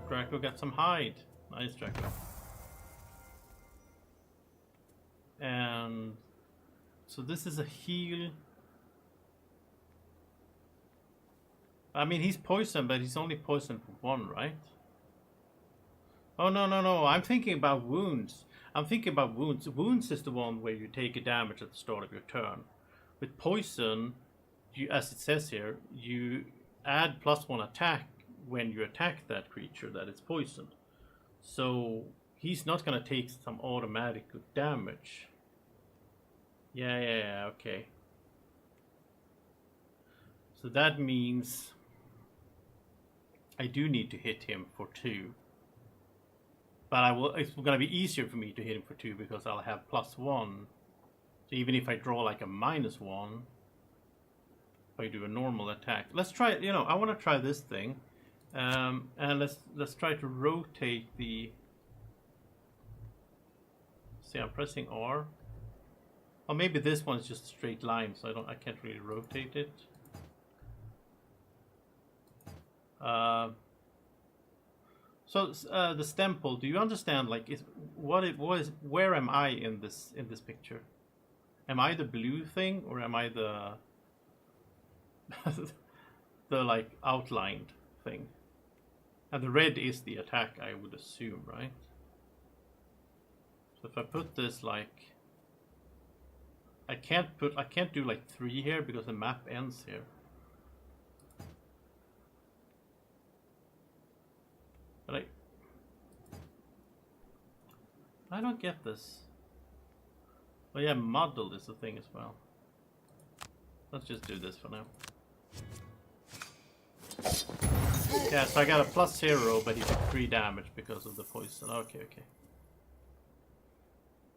Drako got some hide. Nice, Drako. And so this is a heal. I mean, he's poisoned, but he's only poisoned for 1, right? Oh, no. I'm thinking about wounds. Wounds is the one where you take a damage at the start of your turn. With poison, you, as it says here, you add +1 attack when you attack that creature that is poisoned. So he's not gonna take some automatic damage. Yeah, okay. So that means I do need to hit him for 2. But it's gonna be easier for me to hit him for 2 because I'll have +1. So even if I draw like a -1, if I do a normal attack. Let's try it, I wanna try this thing. And let's try to rotate the... See, I'm pressing R. Or maybe this one's just a straight line, so I can't really rotate it. So the stemple, do you understand? Like, where am I in this picture? Am I the blue thing, or am I the the like outlined thing? And the red is the attack, I would assume, right? So if I put this like, I can't do like 3 here because the map ends here. But I don't get this. Oh yeah, muddled is the thing as well. Let's just do this for now. Yeah, so I got a +0, but he took 3 damage because of the poison. Okay, okay.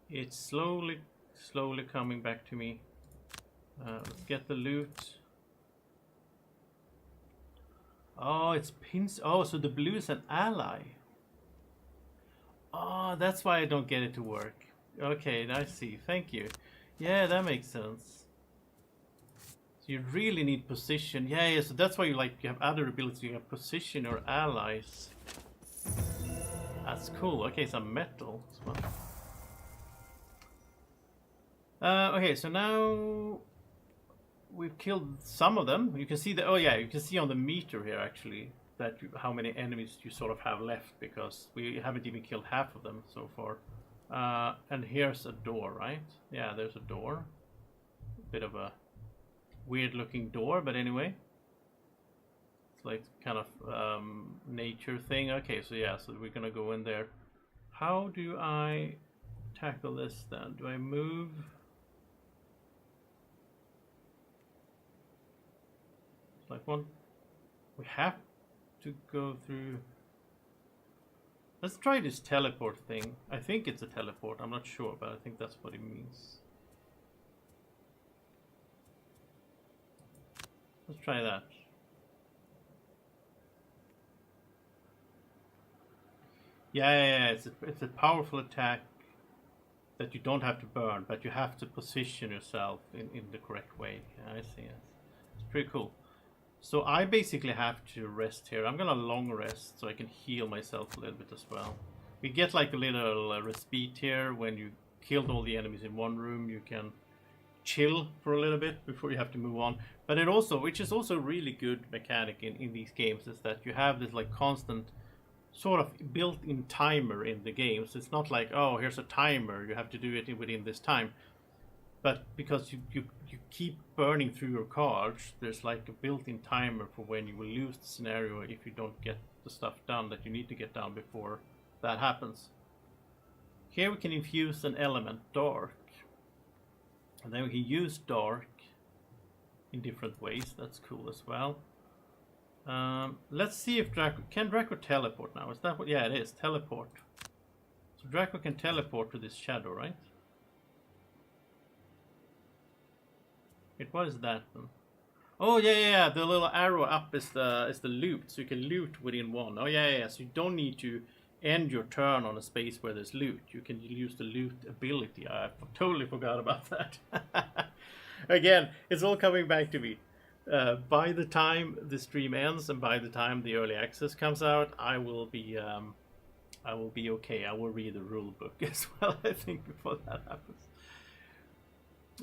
It's slowly coming back to me. Let's get the loot. Oh, it's pins. Oh, so the blue is an ally. Oh, that's why I don't get it to work. Okay, I see. Thank you. Yeah, that makes sense. So you really need position. Yeah, so that's why you have other abilities. You have position or allies. That's cool. Okay, some metal as well. Okay, so now we've killed some of them. You can see the, oh yeah, you can see on the meter here actually that how many enemies you sort of have left, because we haven't even killed half of them so far. And here's a door, right? Yeah, there's a door. A bit of a weird looking door, but anyway. It's like kind of nature thing. Okay, so yeah, so we're gonna go in there. How do I tackle this then? Do I move? It's like one. We have to go through. Let's try this teleport thing. I think it's a teleport. I'm not sure, but I think that's what it means. Let's try that. Yeah. It's a powerful attack that you don't have to burn, but you have to position yourself in the correct way. Yeah, I see. It's pretty cool. So I basically have to rest here. I'm gonna long rest so I can heal myself a little bit as well. We get like a little respite here when you killed all the enemies in one room. You can chill for a little bit before you have to move on. But it also, which is also a really good mechanic in these games, is that you have this like constant sort of built-in timer in the game. So it's not like, oh, here's a timer, you have to do it within this time. But because you keep burning through your cards, there's like a built-in timer for when you will lose the scenario if you don't get the stuff done that you need to get done before that happens. Here we can infuse an element, dark. And then we can use dark in different ways. That's cool as well. Let's see if Drako... Can Drako teleport now? Is that what... Yeah, it is. Teleport. So Drako can teleport to this shadow, right? Wait, what is that then? Oh, yeah. The little arrow up is the loot. So you can loot within one. Oh, yeah. So you don't need to end your turn on a space where there's loot. You can use the loot ability. I totally forgot about that. Again, it's all coming back to me. By the time the stream ends and by the time the early access comes out, I will be okay. I will read the rule book as well, I think, before that happens.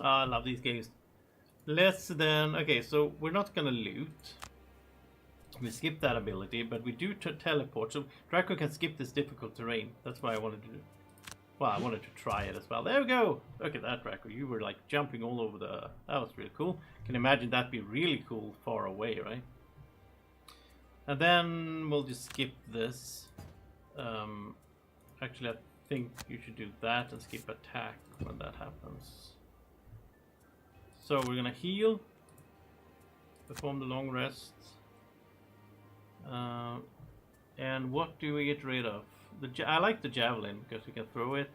I love these games. Let's then... Okay, so we're not gonna loot. We skip that ability, but we do teleport. So Drako can skip this difficult terrain. That's why I wanted to do. Well, I wanted to try it as well. There we go. Look at that, Drako. You were like jumping all over the... That was really cool. Can imagine that'd be really cool far away, right? And then we'll just skip this. Actually, I think you should do that and skip attack when that happens. So we're gonna heal. Perform the long rest. And what do we get rid of? I like the javelin because we can throw it.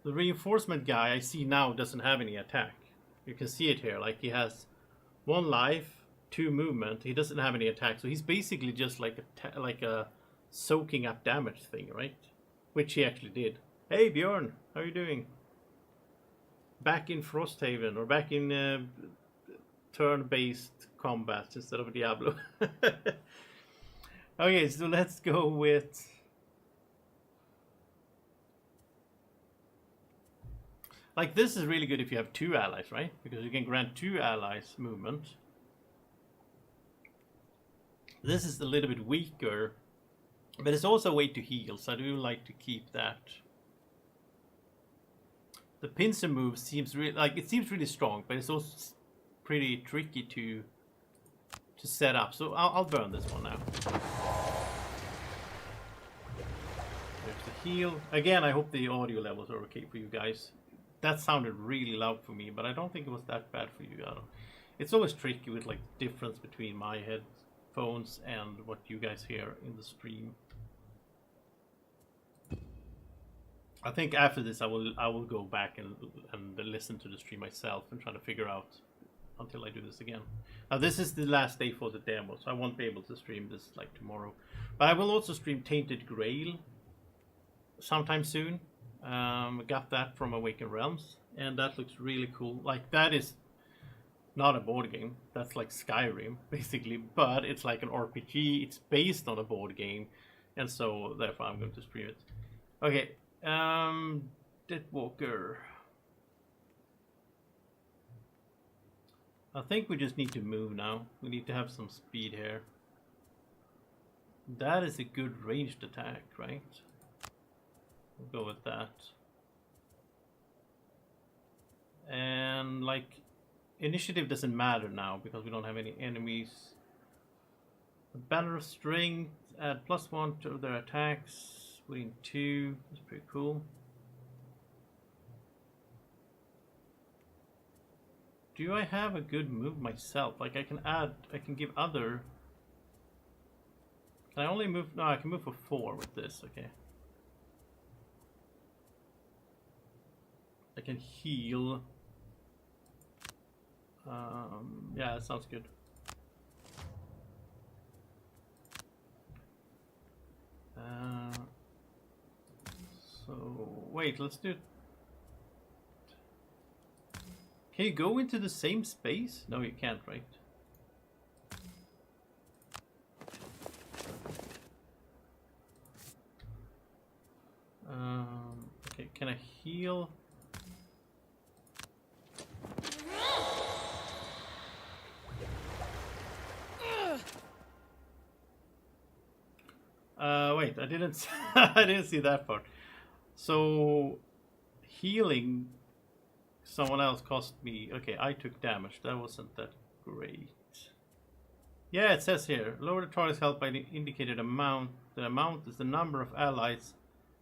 The reinforcement guy I see now doesn't have any attack. You can see it here. Like he has 1 life, 2 movement. He doesn't have any attack, so he's basically just like a soaking up damage thing, right? Which he actually did. Hey Bjorn, how are you doing? Back in Frosthaven, or back in turn-based combat instead of Diablo. Okay, so let's go with... Like, this is really good if you have 2 allies, right? Because you can grant 2 allies movement. This is a little bit weaker But it's also a way to heal, so I do like to keep that. The pincer move seems really it seems really strong, but it's also pretty tricky to set up. So I'll burn this one now. There's the heal. Again, I hope the audio levels are okay for you guys. That sounded really loud for me, but I don't think it was that bad for you. I don't. It's always tricky with like difference between my headphones and what you guys hear in the stream. I think after this I will go back and listen to the stream myself and try to figure out until I do this again. Now this is the last day for the demo, so I won't be able to stream this like tomorrow. But I will also stream Tainted Grail sometime soon. Got that from Awakened Realms, and that looks really cool. Like, that is not a board game. That's like Skyrim, basically, but it's like an RPG. It's based on a board game, and so therefore I'm going to stream it. Okay, Deadwalker. I think we just need to move now. We need to have some speed here. That is a good ranged attack, right? We'll go with that. And like, initiative doesn't matter now because we don't have any enemies. The Banner of Strength, add +1 to their attacks, within 2. That's pretty cool. Do I have a good move myself? Like, I can give other. Can I only move? No, I can move for 4 with this. Okay. I can heal. Yeah, that sounds good. So wait, let's do it. Can you go into the same space? No, you can't, right? Okay, can I heal? Wait, I didn't I didn't see that part. So healing someone else cost me. Okay, I took damage. That wasn't that great. Yeah, it says here, lower the target's health by the indicated amount. The amount is the number of allies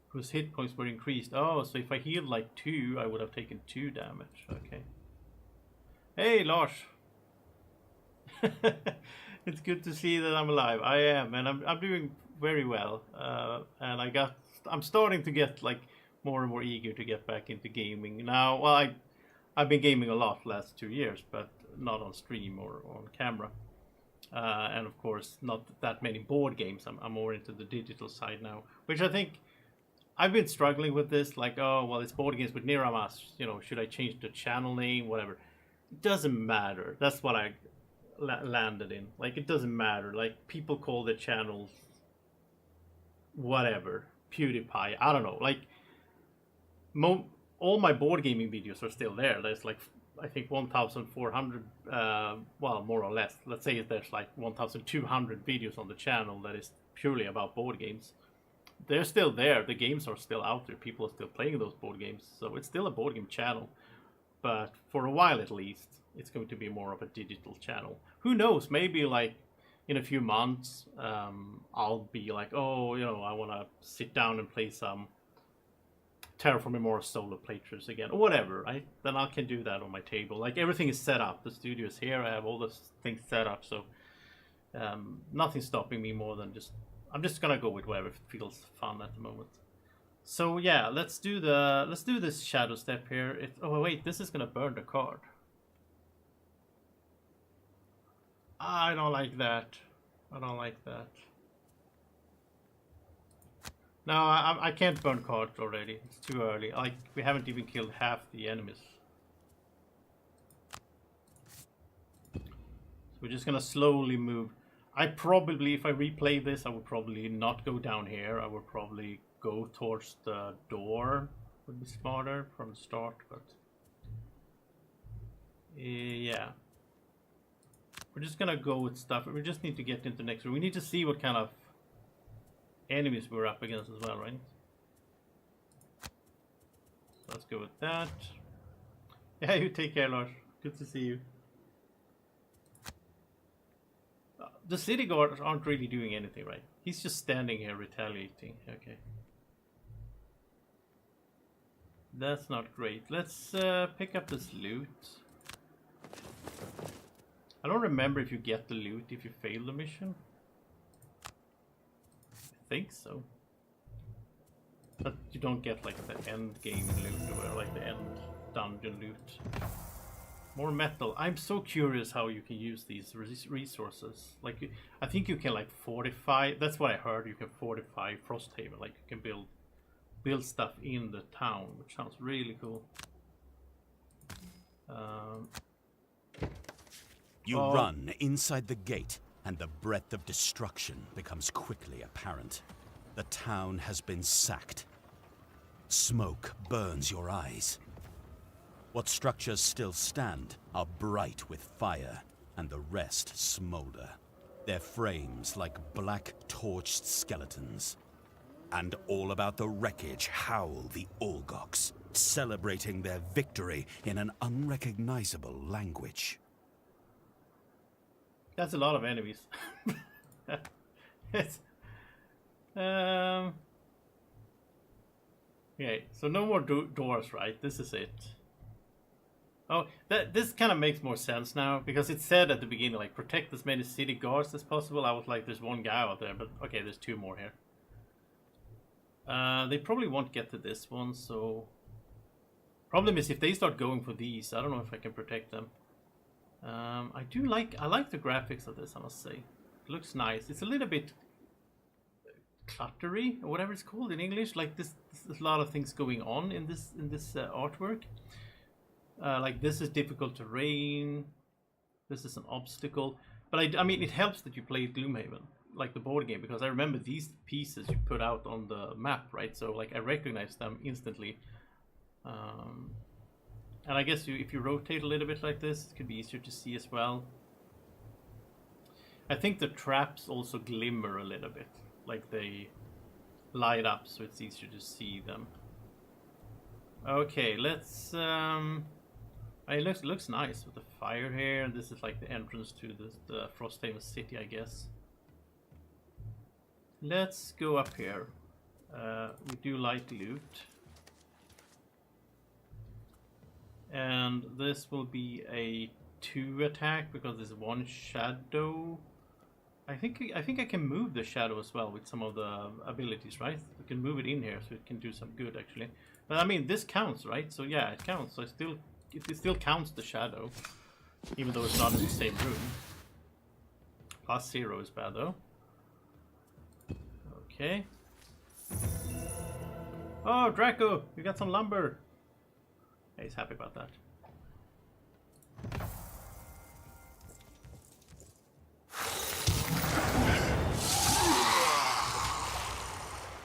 whose hit points were increased. Oh, so if I healed like 2, I would have taken 2 damage. Okay. Hey, Lars. It's good to see that I'm alive. I am, and I'm doing very well. And I'm starting to get like more and more eager to get back into gaming now. Well, I've been gaming a lot last 2 years, but not on stream or on camera. And of course, not that many board games. I'm more into the digital side now, which I think I've been struggling with this. Like, oh, well, it's board games with Niramas. You know, should I change the channel name? Whatever. It doesn't matter. That's what I landed in. Like, it doesn't matter. Like, people call the channels whatever. PewDiePie. I don't know. Like, all my board gaming videos are still there. There's like, I think 1,400, well, more or less. Let's say there's like 1,200 videos on the channel that is purely about board games. They're still there. The games are still out there. People are still playing those board games. So it's still a board game channel. But for a while at least, it's going to be more of a digital channel. Who knows? Maybe like in a few months, I'll be like, oh, you know, I want to sit down and play some Terraforming Mars solo playthroughs again, or whatever, right? Then I can do that on my table. Like, everything is set up. The studio is here. I have all those things set up. So nothing's stopping me more than I'm just gonna go with whatever feels fun at the moment. So yeah, let's do this shadow step here. Oh wait, this is gonna burn the card. I don't like that. I don't like that. No, I can't burn cards already. It's too early. Like, we haven't even killed half the enemies. So we're just gonna slowly move. I probably, if I replay this, I would probably not go down here. I would probably go towards the door. Would be smarter from the start, but yeah. We're just gonna go with stuff. We just need to get into next room. We need to see what kind of enemies we're up against as well, right? So let's go with that. Yeah, you take care, Lars. Good to see you. The city guards aren't really doing anything, right? He's just standing here retaliating. Okay. That's not great. Let's pick up this loot. I don't remember if you get the loot if you fail the mission. I think so. But you don't get like the end game loot or like the end dungeon loot. More metal. I'm so curious how you can use these resources. Like, I think you can like fortify. That's what I heard. You can fortify Frosthaven. Like, you can build stuff in the town, which sounds really cool. You run inside the gate, and the breadth of destruction becomes quickly apparent. The town has been sacked. Smoke burns your eyes. What structures still stand are bright with fire, and the rest smolder. Their frames like black torched skeletons. And all about the wreckage howl the Olgoks, celebrating their victory in an unrecognizable language. That's a lot of enemies. It's, okay, so no more doors, right? This is it. Oh, this kind of makes more sense now, because it said at the beginning, like, protect as many city guards as possible. I was like, there's one guy out there, but okay, there's two more here. They probably won't get to this one, so... Problem is, if they start going for these, I don't know if I can protect them. I like the graphics of this, I must say. It looks nice. It's a little bit cluttery, or whatever it's called in English. Like there's a lot of things going on in this artwork. Like this is difficult terrain. This is an obstacle. But I mean, it helps that you played Gloomhaven, like the board game, because I remember these pieces you put out on the map, right? So like I recognize them instantly. And I guess if you rotate a little bit like this, it could be easier to see as well. I think the traps also glimmer a little bit, like they light up, so it's easier to see them. Okay, let's. It looks nice with the fire here, and this is like the entrance to the Frosthaven city, I guess. Let's go up here. We do light loot. And this will be a 2 attack because there's one shadow. I think I can move the shadow as well with some of the abilities, right? We can move it in here so it can do some good actually. But I mean, this counts, right? So yeah, it counts. So it still counts the shadow, even though it's not in the same room. +0 is bad though. Okay. Oh, Drako, you got some lumber. He's happy about that.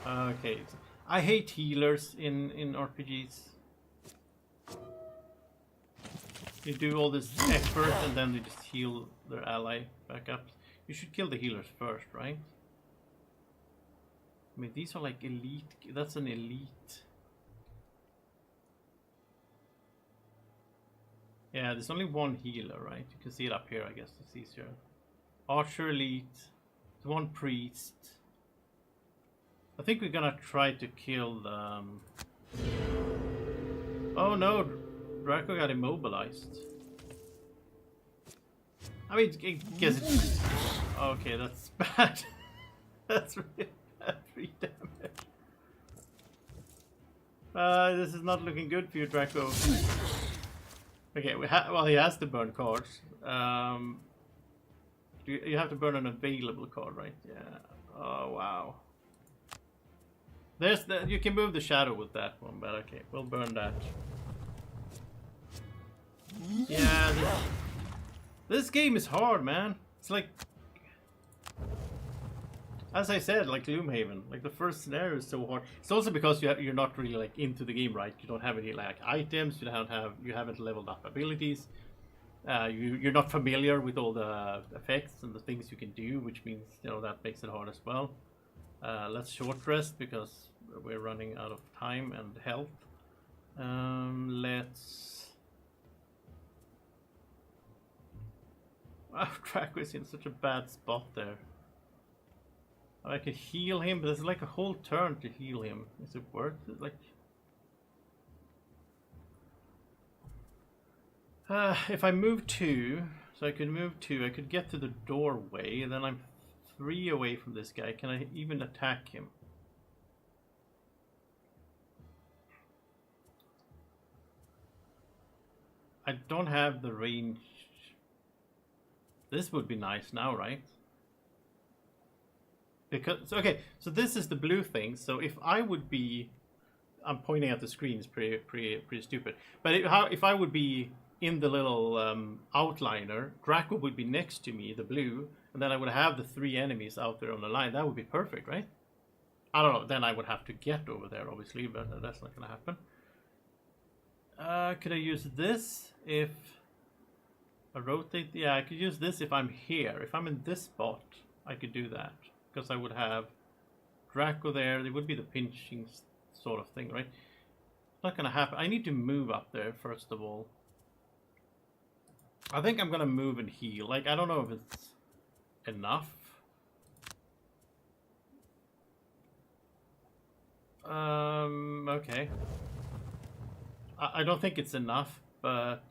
Okay, I hate healers in RPGs. You do all this effort and then they just heal their ally back up. You should kill the healers first, right? I mean, these are like elite. That's an elite. Yeah, there's only one healer, right? You can see it up here, I guess. It's easier. Archer elite. One priest. I think we're gonna try to kill the... Oh no! Drako got immobilized. I mean, I guess it's... Okay, that's bad. That's really bad. 3 damage. This is not looking good for you, Drako. Okay, well, he has to burn cards. You have to burn an available card, right? Yeah. Oh, wow. There's the... You can move the shadow with that one, but okay, we'll burn that. Yeah, this game is hard, man. It's like... As I said, like Gloomhaven, like the first scenario is so hard. It's also because you're not really like into the game, right? You don't have any like items. You haven't leveled up abilities. You're not familiar with all the effects and the things you can do, which means that makes it hard as well. Let's short rest because we're running out of time and health. Let's... Drako is in such a bad spot there. I could heal him, but there's like a whole turn to heal him. Is it worth it? Like... if I move 2, so I could move 2, I could get to the doorway, and then I'm 3 away from this guy. Can I even attack him? I don't have the range. This would be nice now, right? Because, okay, so this is the blue thing. So if I would be, I'm pointing at the screen, it's pretty stupid. But if I would be in the little outliner, Drako would be next to me, the blue, and then I would have the 3 enemies out there on the line. That would be perfect, right? I don't know. Then I would have to get over there, obviously, but that's not going to happen. Could I use this if I rotate? Yeah, I could use this if I'm here. If I'm in this spot, I could do that. Because I would have Drako there. There would be the pinching sort of thing, right? It's not going to happen. I need to move up there, first of all. I think I'm going to move and heal. Like, I don't know if it's enough. Okay. I don't think it's enough, but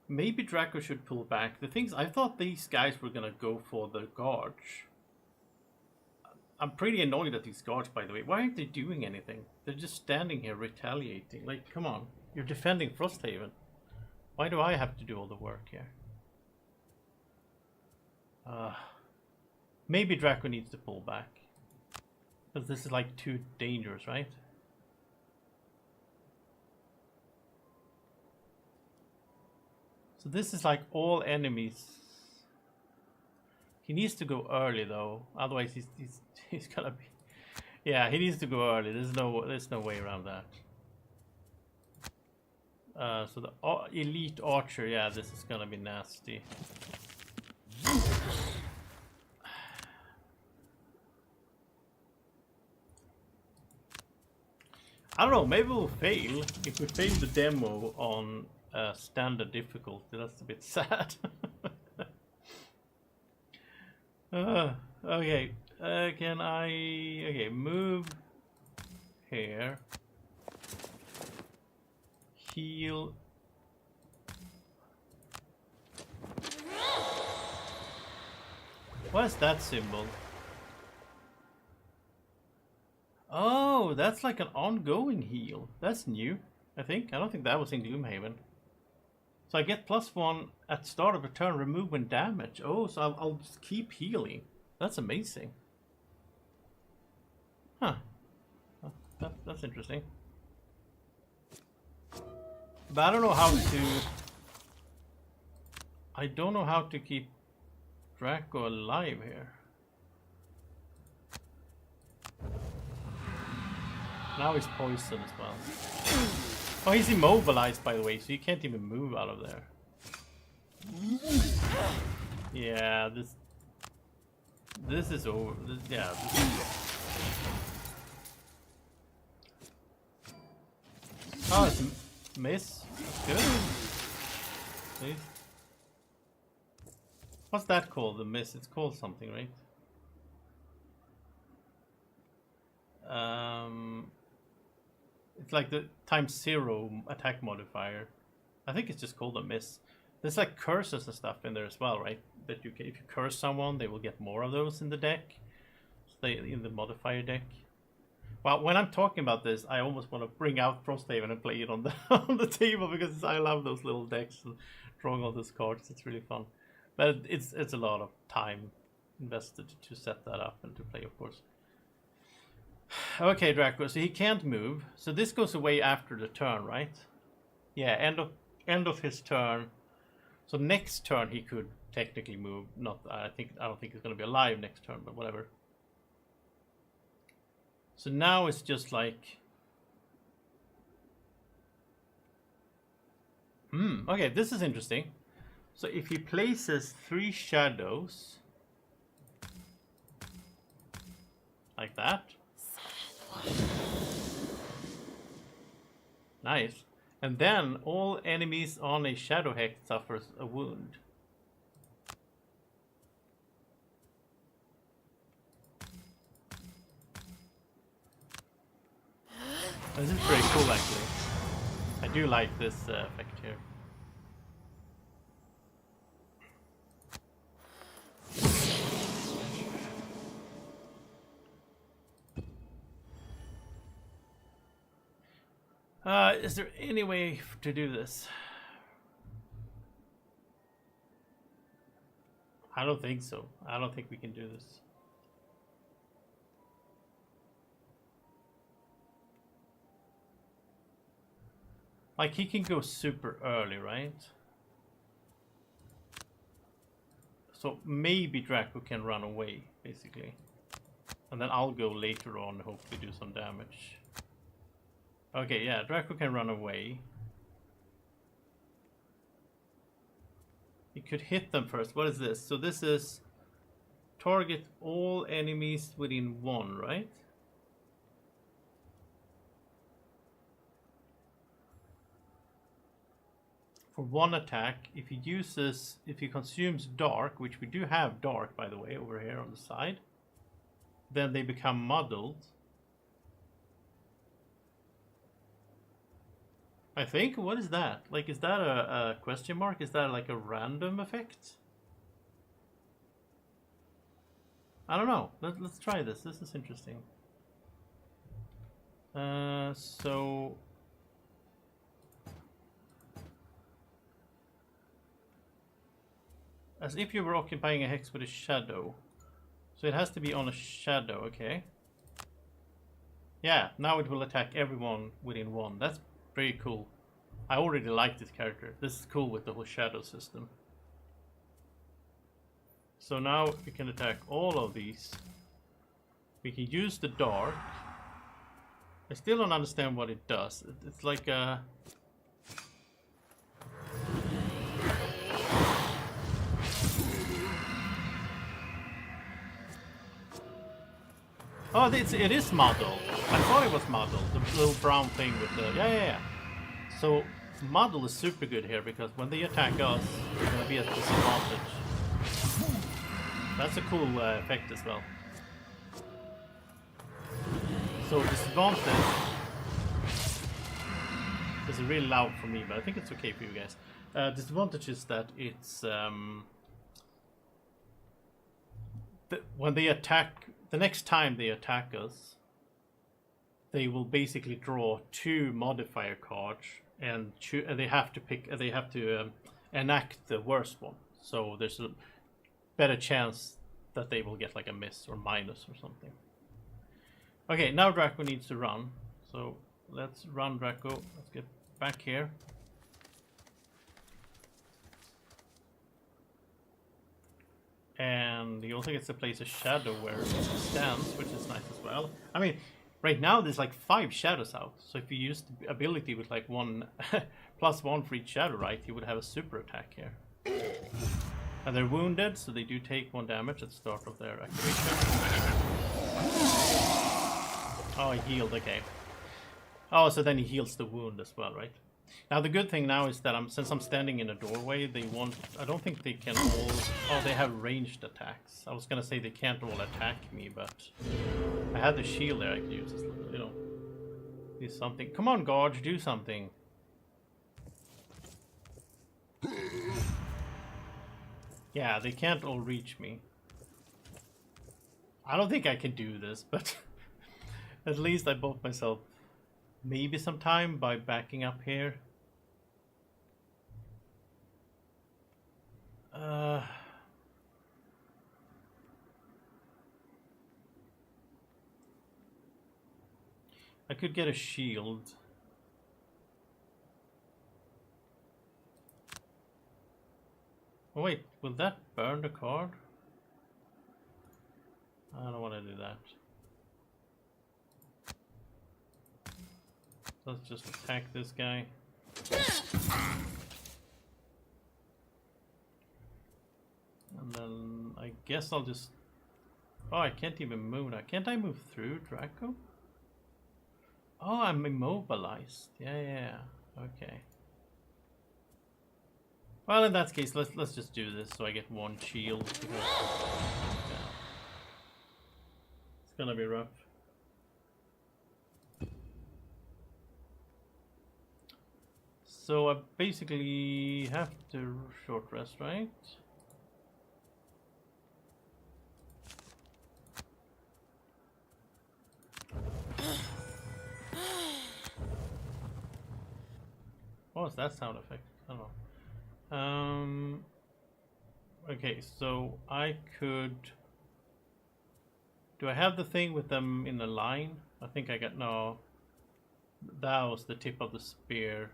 maybe Drako should pull back. The things, I thought these guys were gonna go for the gorge. I'm pretty annoyed at these guards, by the way. Why aren't they doing anything? They're just standing here retaliating. Like, come on. You're defending Frosthaven. Why do I have to do all the work here? Maybe Drako needs to pull back. Because this is like too dangerous, right? So this is like all enemies. He needs to go early though, otherwise he's gonna be. Yeah, he needs to go early. There's no way around that. So the elite archer, yeah, this is gonna be nasty. I don't know, maybe we'll fail. If we fail the demo on standard difficulty, that's a bit sad. Okay, can I... Okay, move here. Heal. What is that symbol? Oh, that's like an ongoing heal. That's new, I think. I don't think that was in Gloomhaven. So I get +1 at start of a turn, remove when damaged. Oh, so I'll just keep healing. That's amazing. Huh. That's interesting. But I don't know how to... I don't know how to keep Drako alive here. Now he's poisoned as well. Oh, he's immobilized, by the way, so you can't even move out of there. Yeah, this is over. Yeah. Oh, it's a miss. That's good. Please. What's that called? The miss? It's called something, right? It's like the ×0 attack modifier. I think it's just called a miss. There's like curses and stuff in there as well, right? That you can, if you curse someone, they will get more of those in the deck. In the modifier deck. Well, when I'm talking about this, I almost want to bring out Frosthaven and play it on the on the table because I love those little decks and drawing all those cards. It's really fun, but it's a lot of time invested to set that up and to play, of course. Okay, Drako, so he can't move. So this goes away after the turn, right? Yeah, end of his turn. So next turn he could technically move. Not, I don't think he's gonna be alive next turn, but whatever. So now it's just like... okay, this is interesting. So if he places 3 shadows... Like that. Nice. And then all enemies on a shadow hex suffers a wound. This is pretty cool actually. I do like this effect here. Is there any way to do this? I don't think so. I don't think we can do this. Like, he can go super early, right? So maybe Drako can run away, basically. And then I'll go later on and hopefully do some damage. Okay, yeah, Drako can run away. He could hit them first. What is this? So this is target all enemies within 1, right? For 1 attack, if he consumes dark, which we do have dark by the way over here on the side, then they become muddled. I think, what is that? Like, is that a question mark? Is that like a random effect? I don't know. Let's try this. This is interesting. So... as if you were occupying a hex with a shadow. So it has to be on a shadow, okay. Yeah, now it will attack everyone within 1. That's pretty cool. I already like this character. This is cool with the whole shadow system. So now we can attack all of these. We can use the dark. I still don't understand what it does. It's like a... oh, it is muddled. I thought it was muddled. The little brown thing with the... yeah. So, muddle is super good here because when they attack us, they're going to be at disadvantage. That's a cool effect as well. So, disadvantage is really loud for me, but I think it's okay for you guys. Disadvantage is that it's... when they attack... the next time they attack us, they will basically draw 2 modifier cards, and they have to pick. They have to enact the worst one. So there's a better chance that they will get like a miss or minus or something. Okay, now Drako needs to run. So let's run, Drako. Let's get back here. And he also gets to place a shadow where he stands, which is nice as well. I mean, right now there's like 5 shadows out. So if you use the ability with like 1 +1 for each shadow, right, you would have a super attack here. And they're wounded, so they do take 1 damage at the start of their activation. Oh, he healed, okay. Oh, so then he heals the wound as well, right? Now the good thing now is that since I'm standing in a doorway, they won't... I don't think they can all... oh, they have ranged attacks. I was gonna say they can't all attack me, but... I had the shield there I could use, you know. Do something. Come on, guards, do something. Yeah, they can't all reach me. I don't think I can do this, but... at least I bought myself maybe some time by backing up here. I could get a shield. Oh wait, will that burn the card? I don't want to do that. Let's just attack this guy. And then I guess I'll just Oh, I can't even move now. Can't I move through Drako? Oh, I'm immobilized. Yeah. Okay. Well, in that case, let's just do this so I get one shield. Because, yeah, it's gonna be rough. So I basically have to short rest, right? What was that sound effect? I don't know. Okay, so I could... Do I have the thing with them in a line? I think I got... No. That was the tip of the spear.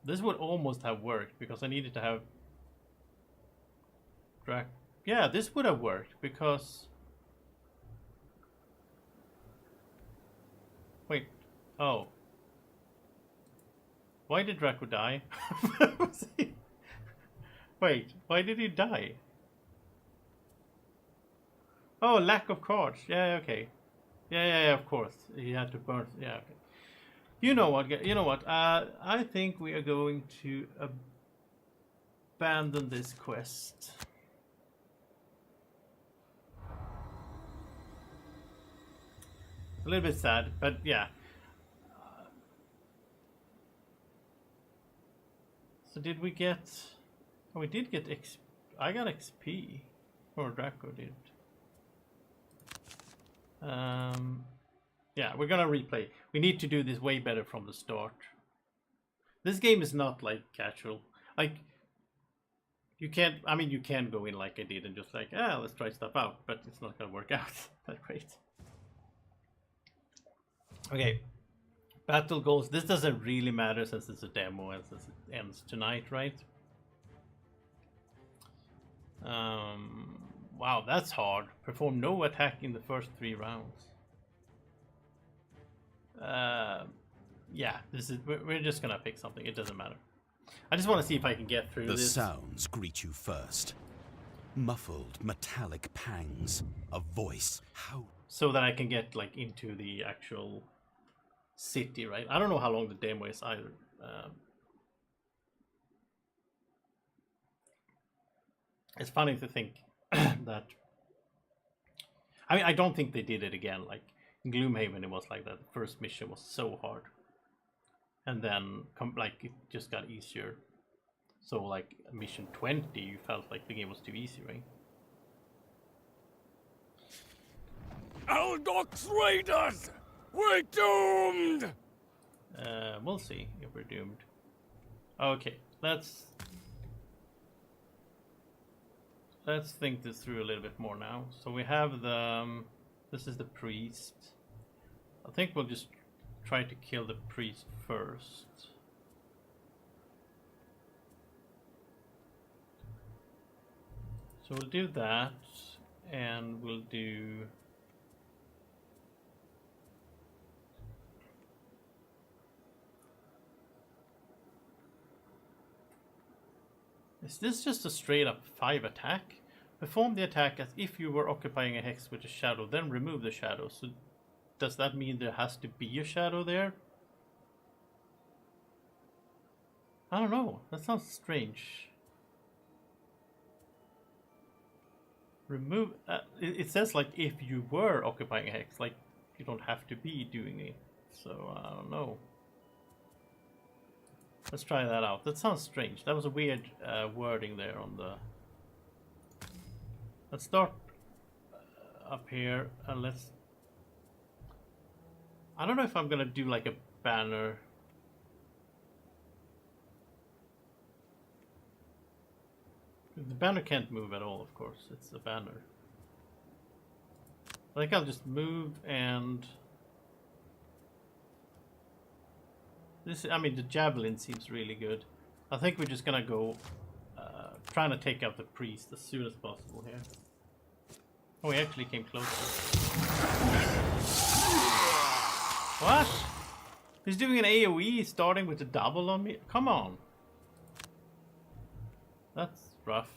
This would almost have worked because I needed to have... Yeah, this would have worked because... Wait. Oh. Why did Drako die? Wait, why did he die? Oh, lack of cards. Yeah, okay. Yeah, of course. He had to burn. Yeah, okay. You know what? I think we are going to abandon this quest. A little bit sad, but yeah. So did we get... Oh, we did get XP. I got XP. Or Drako did. Yeah, we're gonna replay. We need to do this way better from the start. This game is not like casual. Like, you can't... I mean, you can go in like I did and just like, let's try stuff out. But it's not gonna work out that great. Okay. Battle goals. This doesn't really matter since it's a demo and since it ends tonight, right? Wow, that's hard. Perform no attack in the first 3 rounds. Yeah, this is. We're just gonna pick something. It doesn't matter. I just want to see if I can get through this. The sounds greet you first. Muffled, metallic pangs. A voice. How? So that I can get like into the actual city, right? I don't know how long the demo is either. It's funny to think that... I mean, I don't think they did it again. Like, in Gloomhaven, it was like that. The first mission was so hard. And then, like, it just got easier. So, like, mission 20, you felt like the game was too easy, right? Aldok's Raiders! We're doomed! We'll see if we're doomed. Okay, let's think this through a little bit more now. So we have the... this is the priest. I think we'll just try to kill the priest first. So we'll do that, and we'll do... Is this just a straight up 5 attack? Perform the attack as if you were occupying a hex with a shadow, then remove the shadow. So does that mean there has to be a shadow there? I don't know. That sounds strange. Remove... it says like if you were occupying a hex, like you don't have to be doing it. So I don't know. Let's try that out. That sounds strange. That was a weird wording there on the... Let's start up here and let's... I don't know if I'm gonna do like a banner. The banner can't move at all, of course. It's a banner. I think I'll just move and... This, I mean, the javelin seems really good. I think we're just gonna go trying to take out the priest as soon as possible here. Oh, he actually came closer. What? He's doing an AoE starting with a double on me? Come on. That's rough.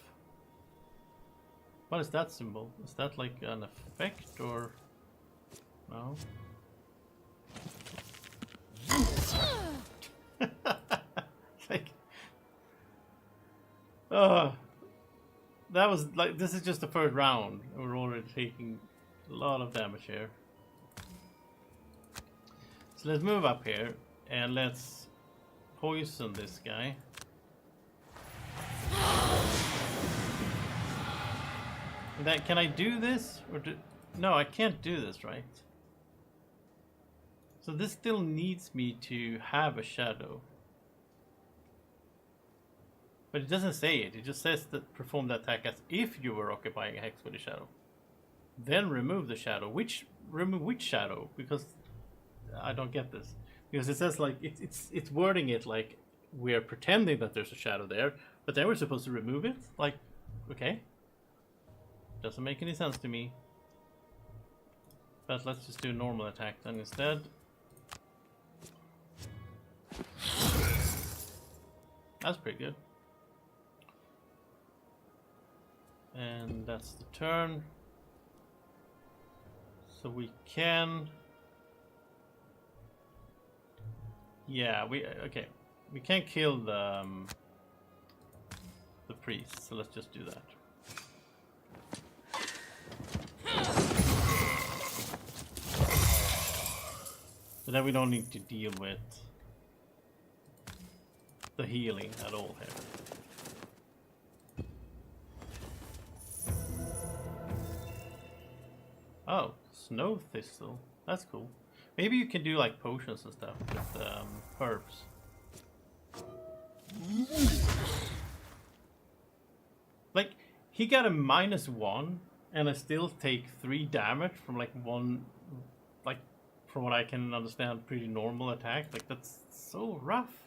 What is that symbol? Is that like an effect or no? Like, that was like, this is just the first round. We're already taking a lot of damage here. So let's move up here and let's poison this guy. And then, can I do this? Or do, no, I can't do this, right? So this still needs me to have a shadow. But it doesn't say it. It just says that perform the attack as if you were occupying a hex with a shadow. Then remove the shadow. Remove which shadow? Because I don't get this. Because it says like it's wording it like we're pretending that there's a shadow there, but then we're supposed to remove it. Like, okay, doesn't make any sense to me. But let's just do a normal attack then instead. That's pretty good. And that's the turn. So we can... Yeah, okay. We can't kill the priest, so let's just do that. So then we don't need to deal with the healing at all here. Oh, snow thistle. That's cool. Maybe you can do like potions and stuff with herbs. Like, he got a -1 and I still take 3 damage from like one, like, from what I can understand, pretty normal attack. Like, that's so rough.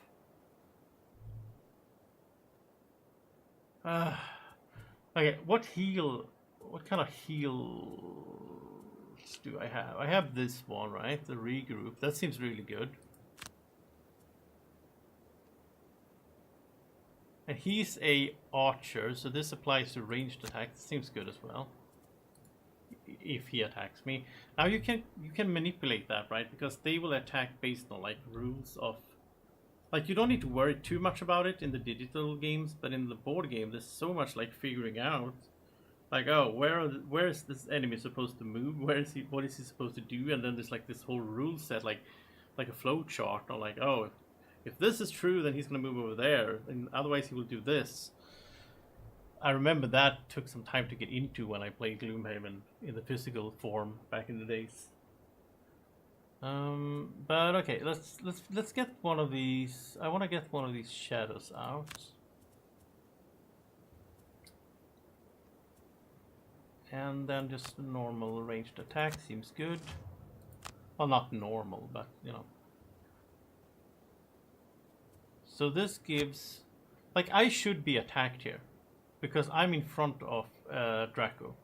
Okay, what kind of heals do I have? I have this one, right? The regroup. That seems really good. And he's a archer, so this applies to ranged attacks. Seems good as well. If he attacks me. Now you can manipulate that, right? Because they will attack based on like rules of, like, you don't need to worry too much about it in the digital games, but in the board game there's so much like figuring out, like, oh, where is this enemy supposed to move? What is he supposed to do? And then there's like this whole rule set, like a flow chart on like, oh, if this is true, then he's gonna move over there, and otherwise he will do this. I remember that took some time to get into when I played Gloomhaven in the physical form back in the days. But okay, let's get one of these. I want to get one of these shadows out. And then just a normal ranged attack seems good. Well, not normal, but you know. So this gives, like, I should be attacked here because I'm in front of Drako.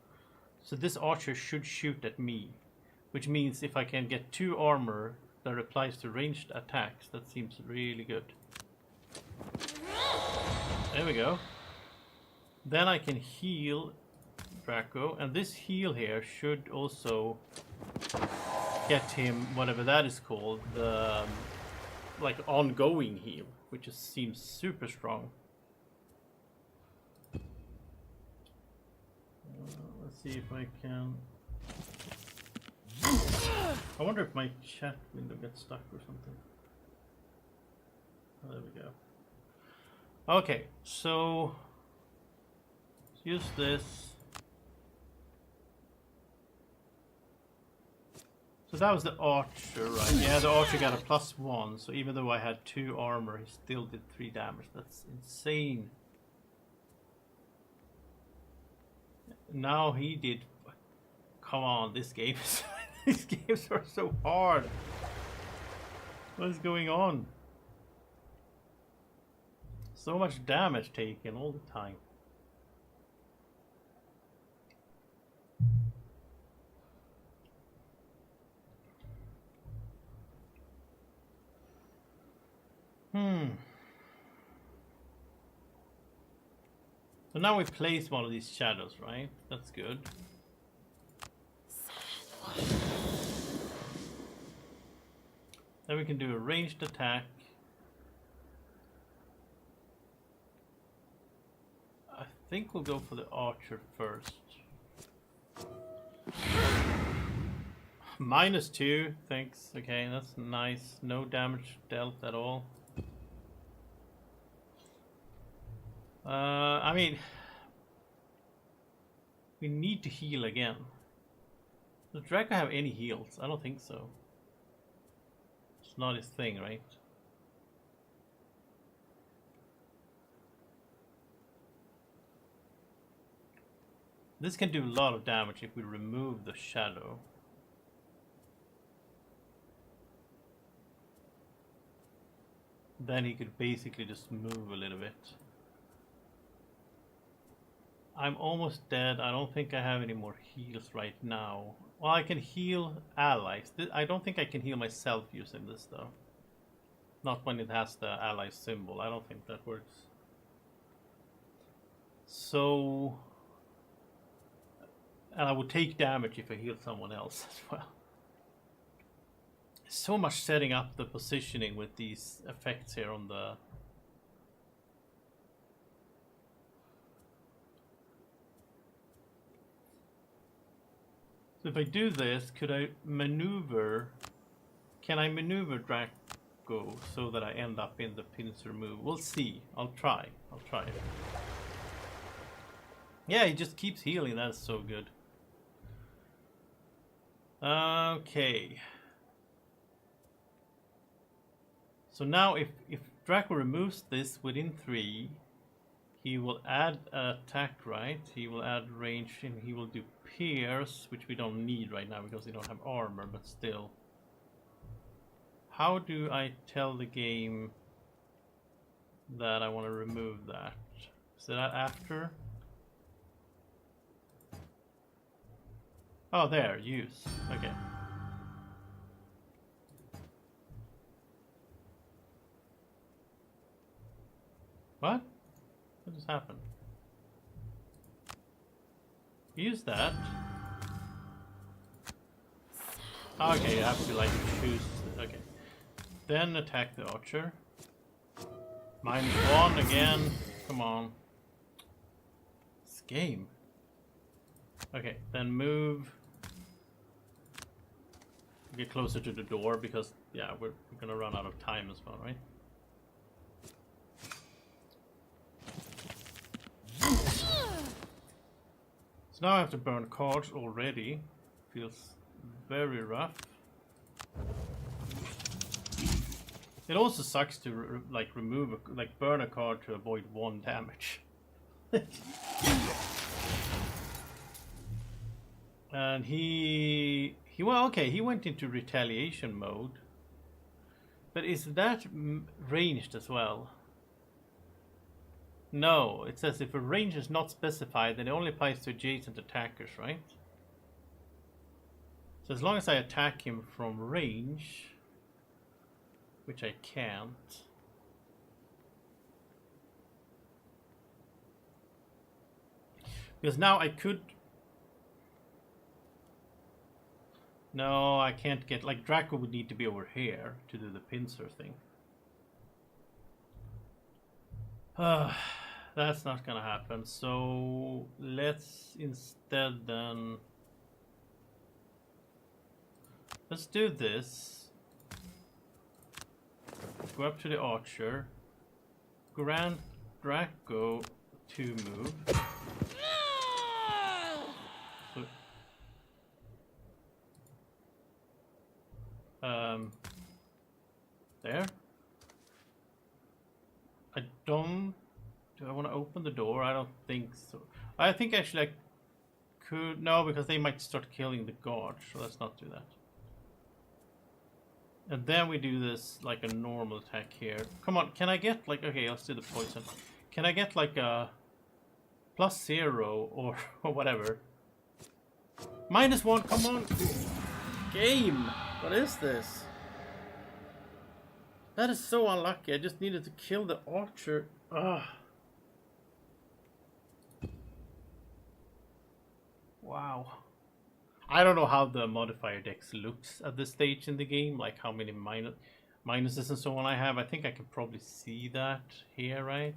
So this archer should shoot at me, which means if I can get 2 armor that applies to ranged attacks, that seems really good. There we go. Then I can heal Drako, and this heal here should also get him whatever that is called, the like ongoing heal, which just seems super strong. Let's see if I can. I wonder if my chat window gets stuck or something. Oh, there we go. Okay, so let's use this. So that was the archer, right? Yeah, the archer got a +1, so even though I had 2 armor, he still did 3 damage. That's insane. Now he did. Come on, this game is these games are so hard. What is going on? So much damage taken all the time. So So now we place one of these shadows, right? That's good. Then we can do a ranged attack. I think we'll go for the archer first. -2, thanks. Okay, that's nice. No damage dealt at all. I mean, we need to heal again. Does Drako have any heals? I don't think so. It's not his thing, right? This can do a lot of damage if we remove the shadow. Then he could basically just move a little bit. I'm almost dead. I don't think I have any more heals right now. Well, I can heal allies. I don't think I can heal myself using this though. Not when it has the ally symbol. I don't think that works. So... And I would take damage if I healed someone else as well. So much setting up the positioning with these effects here on the... So if I do this, could I maneuver... Can I maneuver Drako so that I end up in the pincer move? We'll see. I'll try. Yeah, he just keeps healing. That's so good. Okay. So now if Drako removes this within 3, he will add attack, right? He will add range and he will do pierce, which we don't need right now because we don't have armor, but still. How do I tell the game that I want to remove that? Is that after? Oh, there, use. Okay. What? What just happened? Use that. Okay, you have to like choose. Okay. Then attack the archer. -1 again. Come on. This game. Okay, then move. Get closer to the door because, yeah, we're gonna run out of time as well, right? So now I have to burn cards already. Feels very rough. It also sucks to burn a card to avoid 1 damage. And he went into retaliation mode. But is that ranged as well? No, it says if a range is not specified, then it only applies to adjacent attackers, right? So as long as I attack him from range, which I can't. Because now I could... No, I can't get... Like, Drako would need to be over here to do the pincer thing. That's not gonna happen. So, let's instead then... Let's do this. Go up to the archer. Grant Drako to move. There. Do I want to open the door? I don't think so. I think actually I could... No, because they might start killing the guard, so let's not do that. And then we do this like a normal attack here. Come on, can I get like... Okay, let's do the poison. Can I get like a +0 or whatever? -1, come on! Game! What is this? That is so unlucky. I just needed to kill the archer. Ugh. Wow. I don't know how the modifier dex looks at this stage in the game, like how many minuses and so on I have. I think I can probably see that here, right?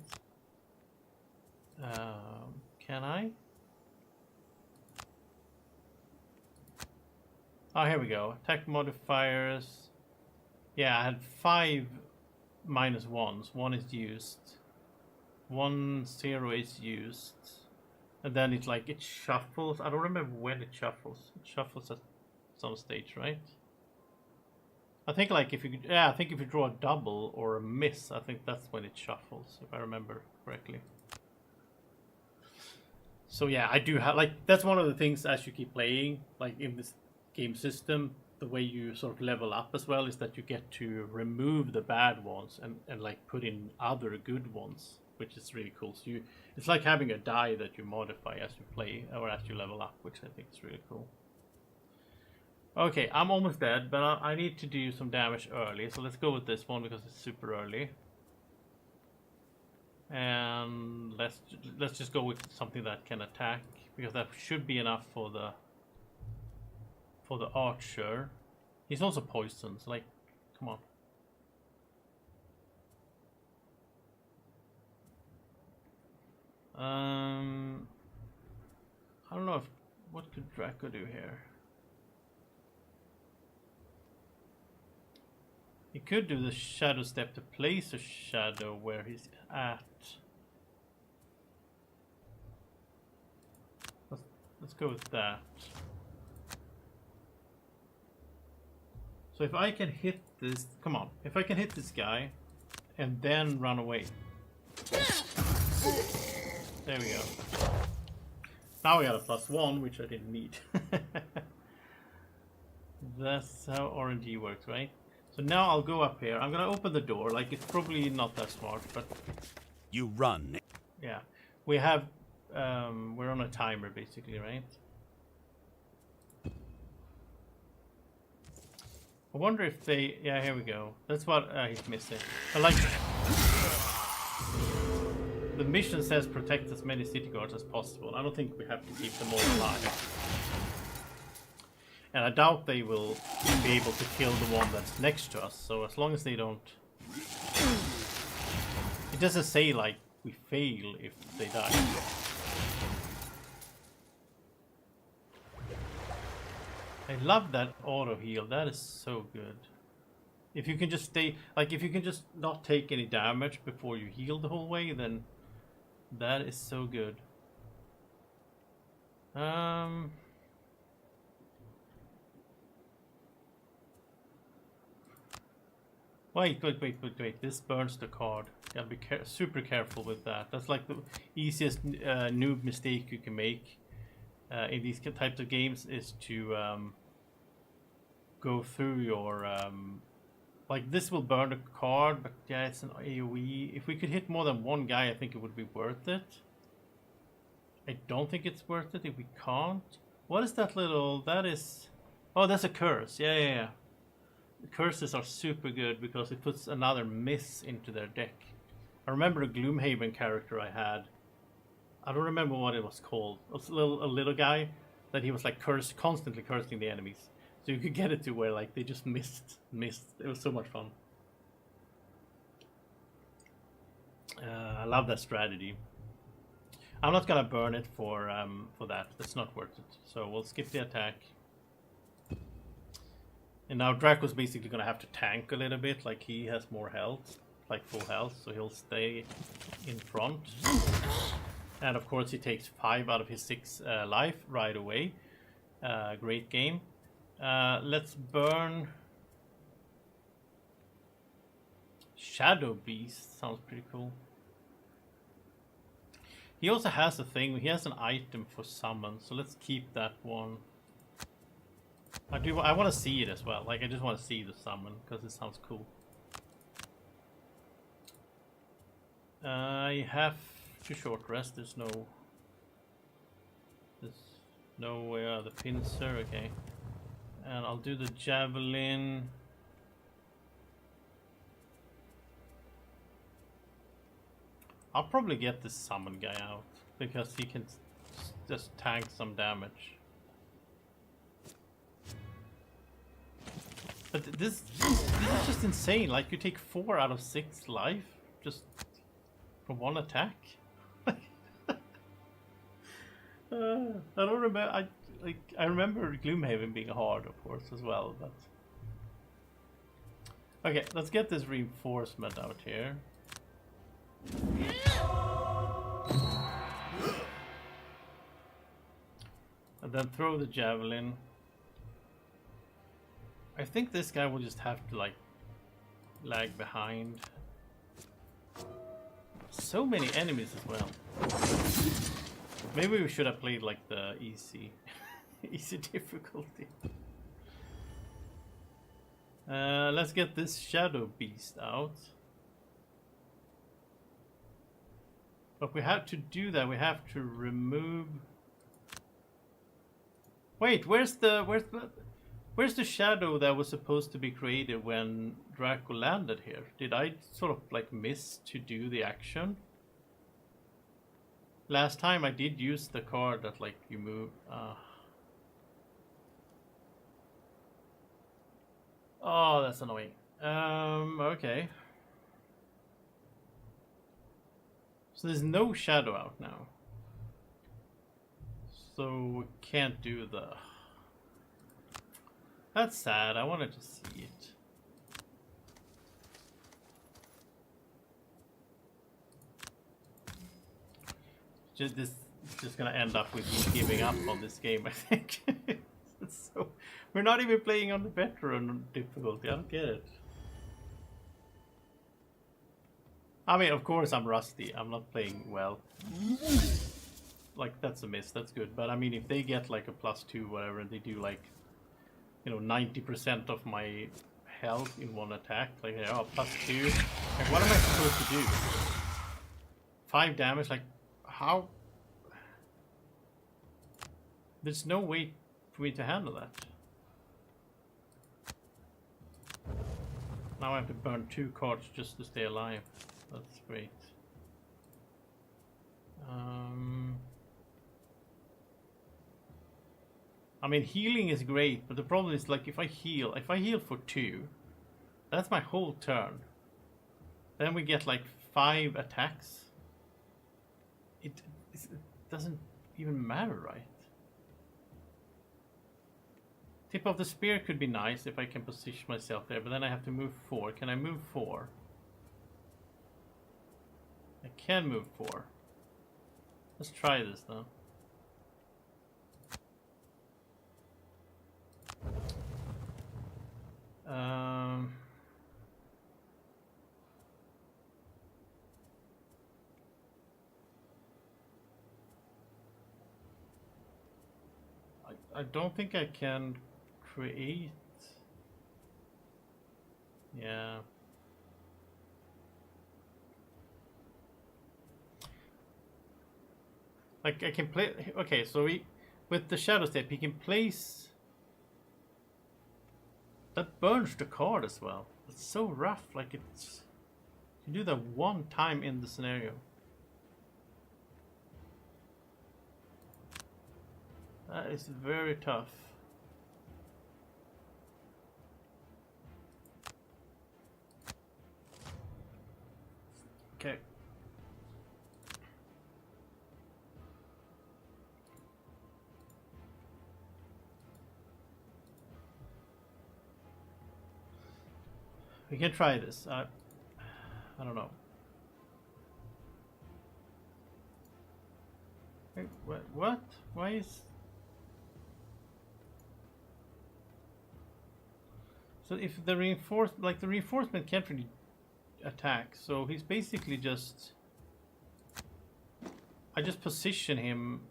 Can I? Oh, here we go. Attack modifiers. Yeah, I had 5 -1s. 1 is used. 1 0 is used. And then it's like it shuffles. I don't remember when it shuffles. It shuffles at some stage, right? I think like if you I think if you draw a double or a miss, I think that's when it shuffles, if I remember correctly. So yeah, I do have like that's one of the things as you keep playing, like in this game system, the way you sort of level up as well is that you get to remove the bad ones and like put in other good ones, which is really cool. So it's like having a die that you modify as you play or as you level up, which I think is really cool. Okay, I'm almost dead, but I need to do some damage early, so let's go with this one because it's super early. And let's just go with something that can attack, because that should be enough for the archer. He's also poisoned, so like, come on. I don't know what could Drako do here. He could do the shadow step to place a shadow where he's at. Let's go with that. So if I can hit this, come on, if I can hit this guy and then run away. There we go. Now we got a +1, which I didn't need. That's how RNG works, right? So now I'll go up here. I'm gonna open the door. Like, it's probably not that smart, but You run. yeah, we have. We're on a timer, basically, right? I wonder if they. Yeah, here we go. That's what he's missing. I like. The mission says protect as many city guards as possible. I don't think we have to keep them all alive. And I doubt they will be able to kill the one that's next to us. So as long as they don't... It doesn't say like we fail if they die. I love that auto heal. That is so good. If you can just stay... Like if you can just not take any damage before you heal the whole way, then that is so good. Wait. This burns the card. Gotta be super careful with that. That's like the easiest noob mistake you can make in these types of games is to go through your... like this will burn the card, but yeah, it's an AoE. If we could hit more than one guy, I think it would be worth it. I don't think it's worth it if we can't. What is that little... That is... Oh, that's a curse. Yeah. Curses are super good because it puts another miss into their deck. I remember a Gloomhaven character I had. I don't remember what it was called. It was a little guy that he was like constantly cursing the enemies. So you could get it to where like they just missed. It was so much fun. I love that strategy. I'm not gonna burn it for that. That's not worth it. So we'll skip the attack. And now Draco's basically gonna have to tank a little bit, like he has more health, like full health, so he'll stay in front. And of course he takes 5 out of his 6 life right away. Great game. Let's burn Shadow Beast, sounds pretty cool. He also has a thing, he has an item for summon, so let's keep that one. I want to see it as well. Like I just want to see the summon because it sounds cool. I have to short rest. There's no the pincer. Okay, and I'll do the javelin. I'll probably get this summon guy out because he can just tank some damage. But this is just insane. Like, you take 4 out of 6 life just from one attack. I don't remember. I remember Gloomhaven being hard, of course, as well. But okay, let's get this reinforcement out here. And then throw the javelin. I think this guy will just have to like lag behind. So many enemies as well. Maybe we should have played like the easy easy difficulty. Let's get this shadow beast out. But we have to do that. We have to remove. Wait, where's the shadow that was supposed to be created when Drako landed here? Did I sort of like miss to do the action? Last time I did use the card that like you move. Oh, that's annoying. Okay. So there's no shadow out now. So we can't do the... That's sad, I wanted to see it. This is just gonna end up with me giving up on this game, I think. So, we're not even playing on the veteran difficulty, I don't get it. I mean, of course I'm rusty, I'm not playing well. Like, that's a miss, that's good. But I mean, if they get like a +2, whatever, and they do like, you know, 90% of my health in one attack, like, oh, +2. Like, what am I supposed to do? 5 damage, like, how? There's no way for me to handle that. Now I have to burn 2 cards just to stay alive. That's great. I mean, healing is great, but the problem is, like, if I heal for 2, that's my whole turn. Then we get like 5 attacks. It doesn't even matter, right? Tip of the spear could be nice if I can position myself there, but then I have to move 4. Can I move 4? I can move 4. Let's try this though. I don't think I can create. Yeah. Like, I can play. Okay, so with the shadow step, he can place. That burns the card as well. It's so rough. Like, it's. You do that one time in the scenario. That is very tough. Okay. We can try this. I don't know. Hey, what? Why is... So if the reinforcement can't really attack, so he's basically just... I just position him,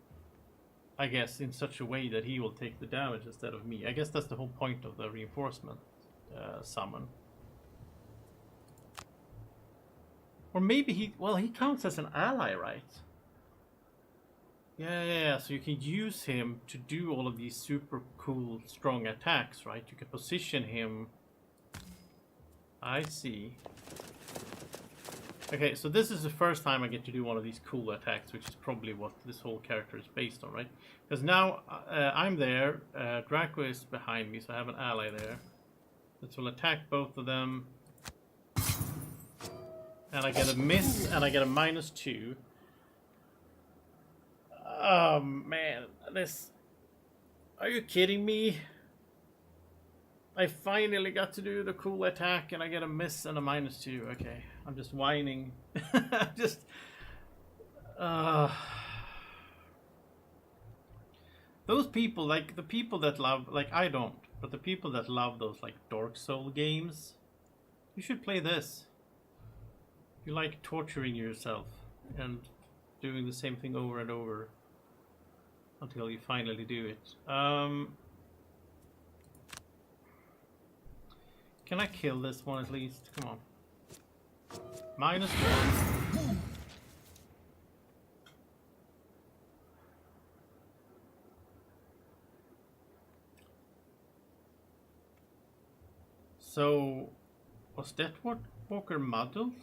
I guess, in such a way that he will take the damage instead of me. I guess that's the whole point of the reinforcement summon. Or maybe he counts as an ally, right? Yeah, so you can use him to do all of these super cool, strong attacks, right? You can position him. I see. Okay, so this is the first time I get to do one of these cool attacks, which is probably what this whole character is based on, right? Because now I'm there, Drako is behind me, so I have an ally there. This will attack both of them. And I get a miss, and I get a -2. Oh man, this... Are you kidding me? I finally got to do the cool attack and I get a miss and a -2. Okay, I'm just whining. Just... Those people, like the people that love... Like I don't, but the people that love those like Dark Soul games, you should play this. You like torturing yourself and doing the same thing over and over until you finally do it. Can I kill this one at least? Come on. -1. So, was that what Walker muddled?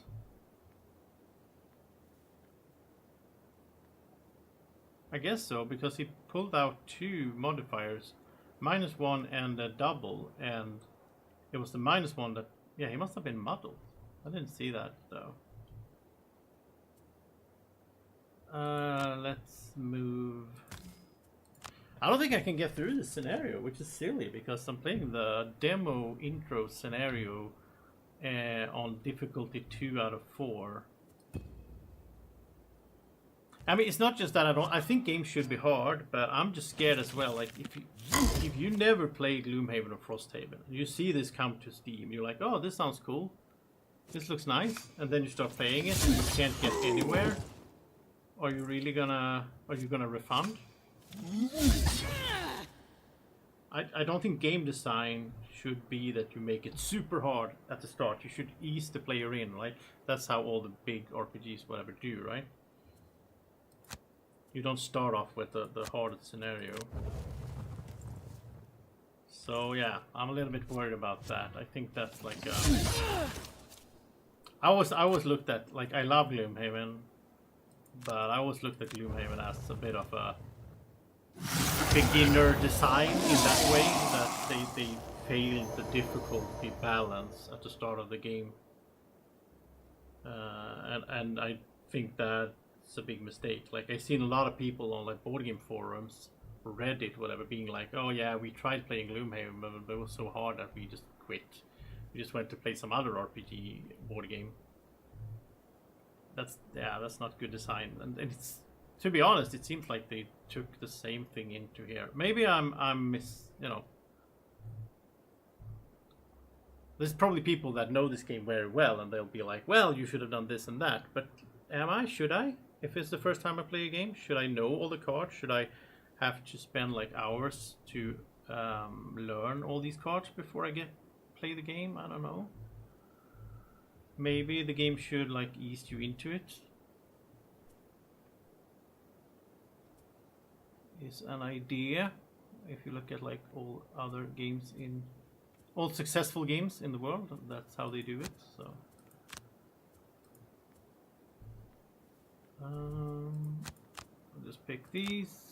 I guess so, because he pulled out 2 modifiers, -1 and a double, and it was the -1 that... Yeah, he must have been muddled. I didn't see that, though. Let's move... I don't think I can get through this scenario, which is silly, because I'm playing the demo intro scenario on difficulty 2 out of 4. I mean, it's not just that I think games should be hard, but I'm just scared as well. Like, if you never played Gloomhaven or Frosthaven, you see this come to Steam, you're like, oh, this sounds cool. This looks nice. And then you start playing it and you can't get anywhere. Are you really gonna... Are you gonna refund? I don't think game design should be that you make it super hard at the start. You should ease the player in, right? That's how all the big RPGs whatever do, right? You don't start off with the hardest scenario. So yeah, I'm a little bit worried about that. I think that's like I always looked at, like, I love Gloomhaven, but I always looked at Gloomhaven as a bit of a beginner design in that way, that they failed the difficulty balance at the start of the game. And I think that's a big mistake. Like, I've seen a lot of people on like board game forums, Reddit, whatever, being like, oh yeah, we tried playing Gloomhaven, but it was so hard that we just quit. We just went to play some other RPG board game. That's not good design. And it's, to be honest, it seems like they took the same thing into here. Maybe there's probably people that know this game very well, and they'll be like, well, you should have done this and that. But should I? If it's the first time I play a game, should I know all the cards? Should I have to spend like hours to learn all these cards before I play the game? I don't know. Maybe the game should like ease you into it. Is an idea. If you look at like all other games all successful games in the world, that's how they do it. So I'll just pick these.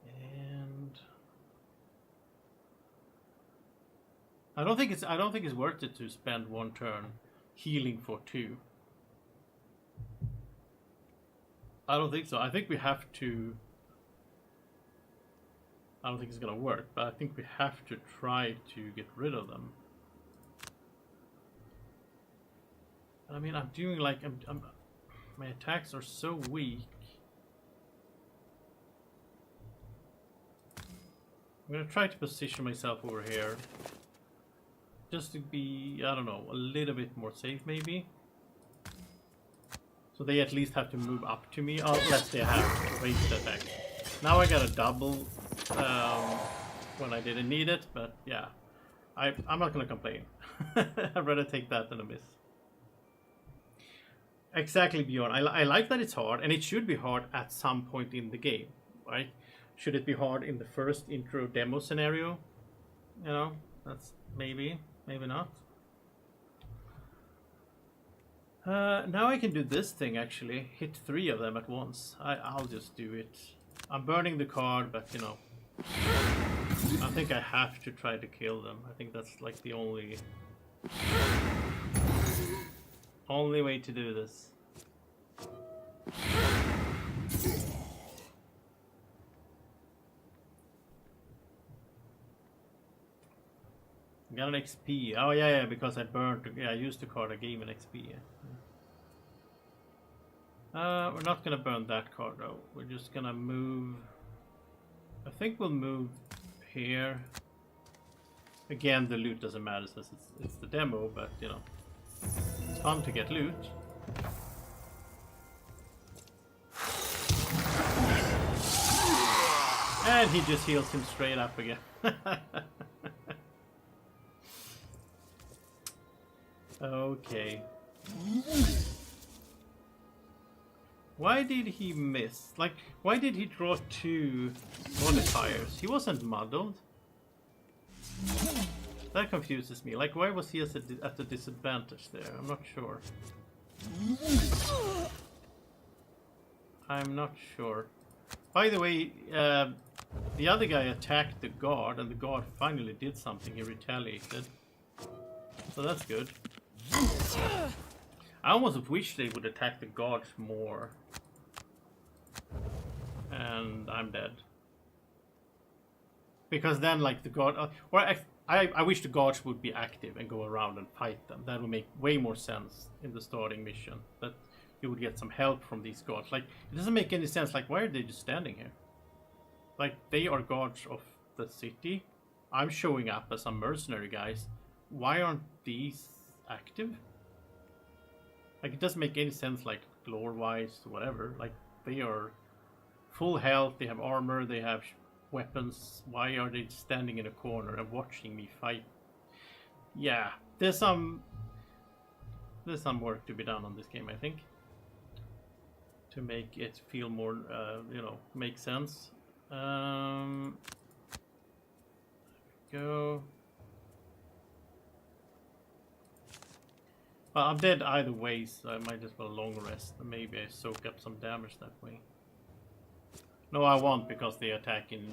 And I don't think it's worth it to spend 1 turn healing for 2. I don't think so. I think we have to... I don't think it's gonna work, but I think we have to try to get rid of them. I mean, I'm doing like... my attacks are so weak. I'm gonna try to position myself over here. Just to be, I don't know, a little bit more safe maybe. So they at least have to move up to me, unless they have ranged attack. Now I got a double when I didn't need it, but yeah. I'm not gonna complain. I'd rather take that than a miss. Exactly, Bjorn. I like that it's hard, and it should be hard at some point in the game, right? Should it be hard in the first intro demo scenario? You know, that's maybe not. Now I can do this thing actually. Hit 3 of them at once. I'll just do it. I'm burning the card, but you know, I think I have to try to kill them. I think that's like the only way to do this. Got an XP. Oh yeah, because I burned. Yeah, I used the card. I gave an XP. Yeah. We're not gonna burn that card though. We're just gonna move. I think we'll move here. Again, the loot doesn't matter since it's the demo, but you know, it's fun to get loot. And he just heals him straight up again. Okay. Why did he miss? Like, why did he draw 2 modifiers? He wasn't muddled. That confuses me. Like, why was he at a disadvantage there? I'm not sure. I'm not sure. By the way, the other guy attacked the guard, and the guard finally did something. He retaliated. So that's good. I almost wish they would attack the guards more. And I'm dead. Because then, like, the guard... I wish the guards would be active and go around and fight them. That would make way more sense in the starting mission. That you would get some help from these guards. Like, it doesn't make any sense. Like, why are they just standing here? Like, they are guards of the city. I'm showing up as some mercenary guys. Why aren't these active? Like, it doesn't make any sense, like, lore-wise, whatever. Like, they are full health, they have armor, they have weapons. Why are they standing in a corner and watching me fight? Yeah, there's some work to be done on this game, I think, to make it feel more, you know, make sense. Go. Well, I'm dead either way, so I might as well long rest, and maybe I soak up some damage that way. No, I won't, because they attack in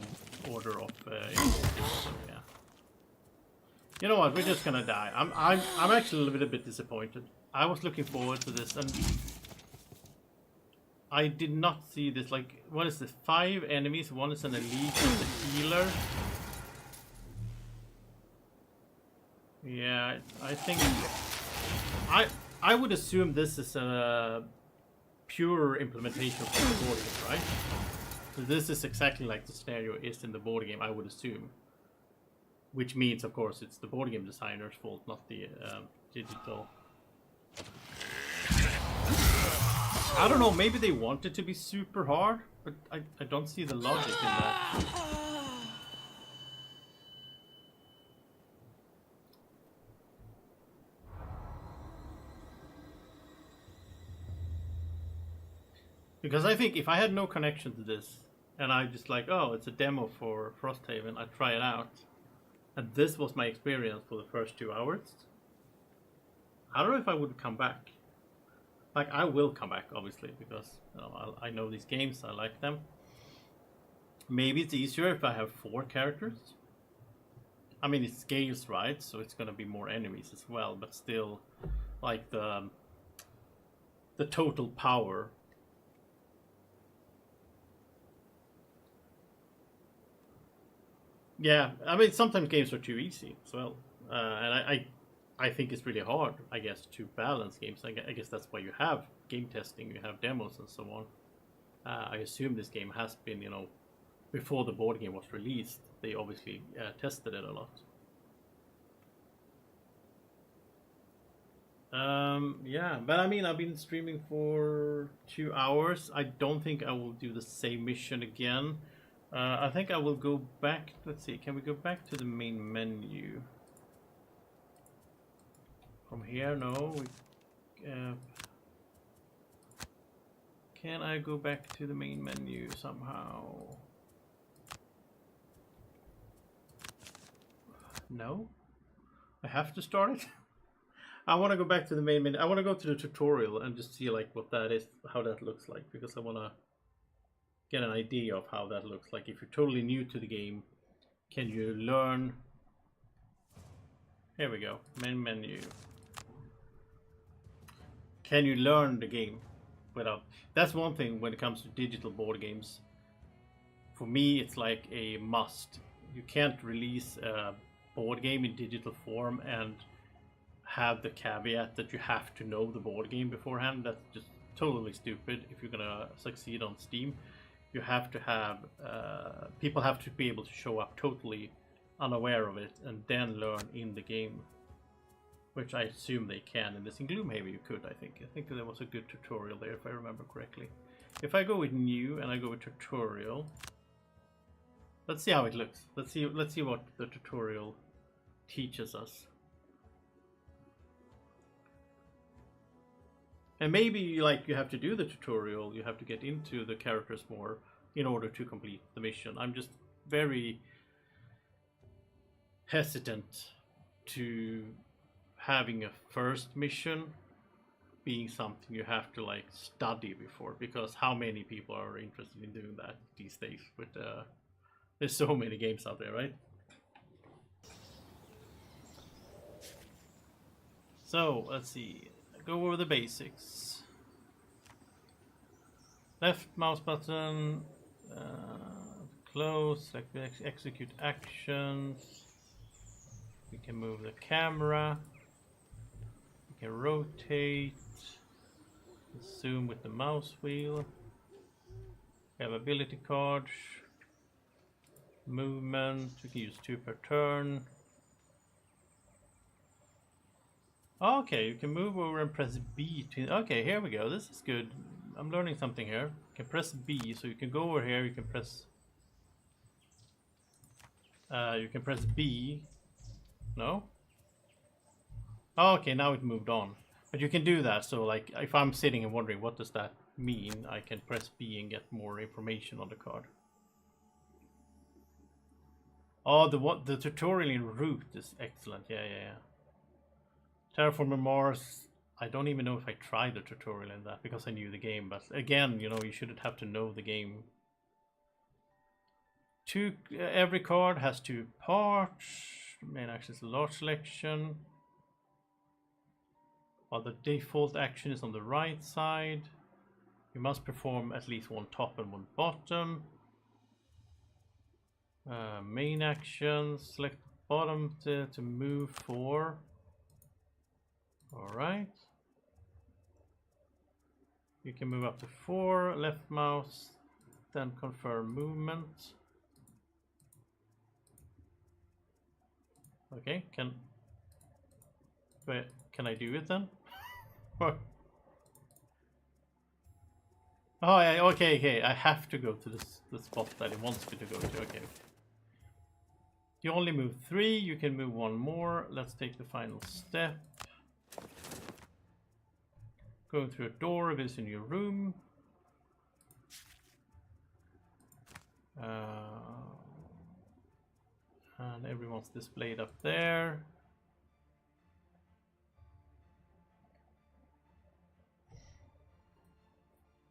order of so yeah. You know what? We're just gonna die. I'm actually a little bit disappointed. I was looking forward to this, and I did not see this. Like, what is this? 5 enemies. One is an elite, and a healer. Yeah, I think I would assume this is a pure implementation of the board game, right? So this is exactly like the scenario is in the board game, I would assume. Which means, of course, it's the board game designer's fault, not the digital. I don't know, maybe they want it to be super hard, but I don't see the logic in that. Because I think if I had no connection to this, and I just like, oh, it's a demo for Frosthaven, I try it out, and this was my experience for the first 2 hours, I don't know if I would come back. Like, I will come back, obviously, because you know, I know these games, I like them. Maybe it's easier if I have 4 characters. I mean, it scales, right? So it's gonna be more enemies as well, but still, like the total power. Yeah, I mean, sometimes games are too easy as well, and I think it's really hard, I guess, to balance games. I guess that's why you have game testing, you have demos, and so on. I assume this game has been, you know, before the board game was released, they obviously tested it a lot. Yeah, but I mean, I've been streaming for 2 hours. I don't think I will do the same mission again. I think I will go back. Let's see, can we go back to the main menu? From here, no. Can I go back to the main menu somehow? No? I have to start it? I want to go back to the main menu. I want to go to the tutorial and just see like what that is, how that looks like, because I want to get an idea of how that looks like. If you're totally new to the game, can you learn? Here we go, main menu. Can you learn the game without? That's one thing when it comes to digital board games. For me, it's like a must. You can't release a board game in digital form and have the caveat that you have to know the board game beforehand. That's just totally stupid. If you're gonna succeed on Steam, you have to have people have to be able to show up totally unaware of it and then learn in the game, which I assume they can. In this in Gloomhaven you could, I think there was a good tutorial there if I remember correctly. If I go with new and I go with tutorial, let's see how it looks. Let's see what the tutorial teaches us. And maybe like you have to do the tutorial, you have to get into the characters more in order to complete the mission. I'm just very hesitant to having a first mission being something you have to like study before, because how many people are interested in doing that these days? But there's so many games out there, right? So let's see. Go over the basics. Left mouse button, close, execute actions. We can move the camera. We can rotate, zoom with the mouse wheel. We have ability cards, movement. We can use 2 per turn. Okay, you can move over and press B to. Okay, here we go. This is good. I'm learning something here. You can press B, so you can go over here. You can press. B. No. Oh, okay, now it moved on. But you can do that. So, like, if I'm sitting and wondering what does that mean, I can press B and get more information on the card. Oh, the tutorial in Root is excellent. Yeah. Terraforming Mars, I don't even know if I tried the tutorial in that because I knew the game, but again, you know, you shouldn't have to know the game. Every card has 2 parts. Main action is a large selection, while the default action is on the right side. You must perform at least 1 top and 1 bottom. Main action, select bottom to move 4. Alright. You can move up to 4, left mouse, then confirm movement. Okay, can I do it then? Oh, yeah, okay, I have to go to the spot that it wants me to go to, okay. You only move 3, you can move 1 more. Let's take the final step. Going through a door, visiting your room. And everyone's displayed up there.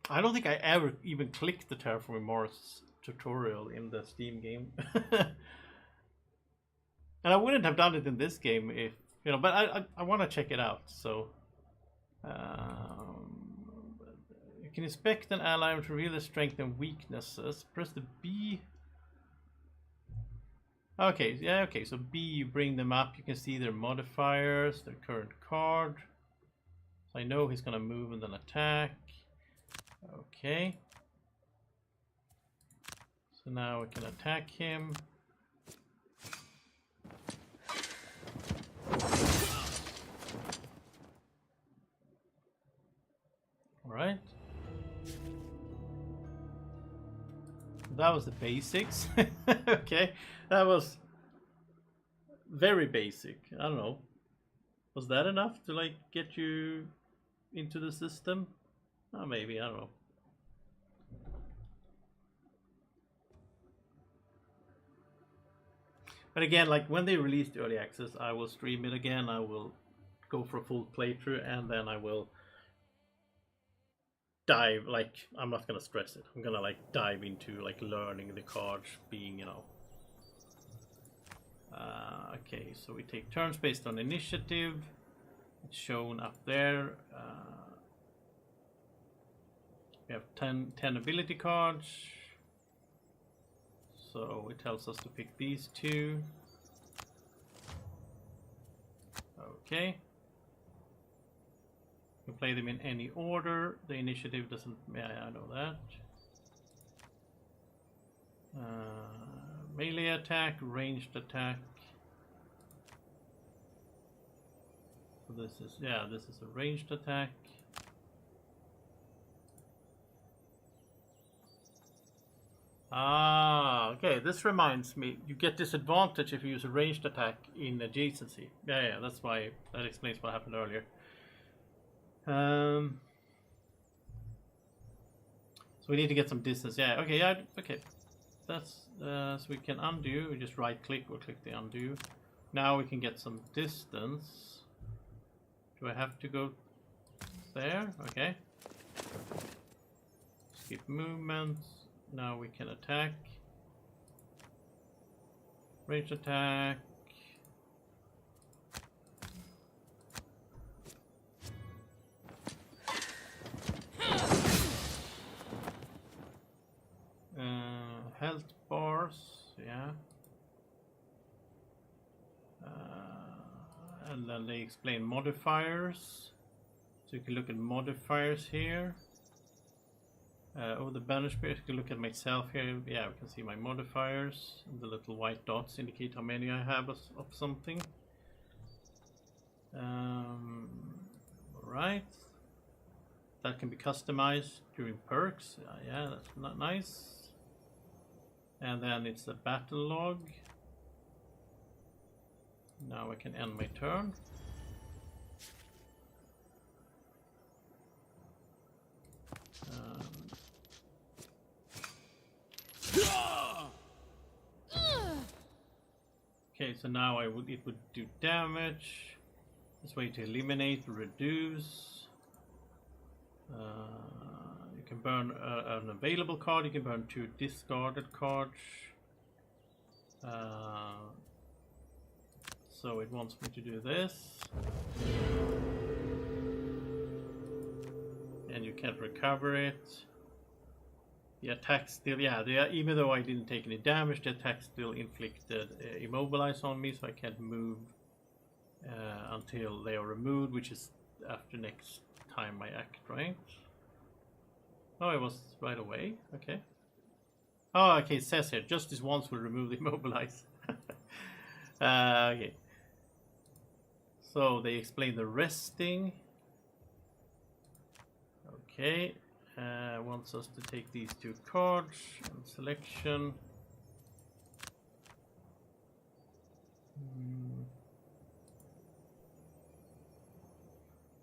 I don't think I ever even clicked the Terraforming Mars tutorial in the Steam game. And I wouldn't have done it in this game if, you know, but I want to check it out, so. You can inspect an ally to reveal their strength and weaknesses. Press the B. Okay, yeah, okay, so B, you bring them up. You can see their modifiers, their current card. So I know he's gonna move and then attack. Okay. So now we can attack him. Alright. That was the basics. Okay, that was very basic. I don't know. Was that enough to like get you into the system? Oh, maybe, I don't know. But again, like when they released early access, I will stream it again. I will go for a full playthrough, and then I will dive, like, I'm not gonna stress it. I'm gonna like dive into like learning the cards, being, you know. Okay, so we take turns based on initiative. It's shown up there. We have 10 ability cards. So it tells us to pick these two. Okay. You can play them in any order. The initiative doesn't... Yeah, I know that. Melee attack, ranged attack. So this is... Yeah, this is a ranged attack. Ah, okay. This reminds me, you get disadvantage if you use a ranged attack in adjacency. Yeah, that's why, that explains what happened earlier. So we need to get some distance. Yeah, okay, yeah, okay. That's so we can undo. We just right click or click the undo. Now we can get some distance. Do I have to go there? Okay. Skip movements. Now we can attack. Range attack. Health bars, yeah. And then they explain modifiers. So you can look at modifiers here. Over the banner space, you can look at myself here. Yeah, we can see my modifiers. And the little white dots indicate how many I have of something. Alright. That can be customized during perks. Yeah, that's not nice. And then it's a battle log. Now I can end my turn. Okay, so now it would do damage. This way to eliminate, reduce. You can burn an available card. You can burn 2 discarded cards. So it wants me to do this. And you can't recover it. The attack still, yeah, even though I didn't take any damage, the attack still inflicted immobilize on me, so I can't move until they are removed, which is after next time I act, right? Oh, it was right away. Okay. Oh, okay. It says here, justice once will remove the immobilize. Okay. So they explain the resting. Okay. Wants us to take these 2 cards and selection.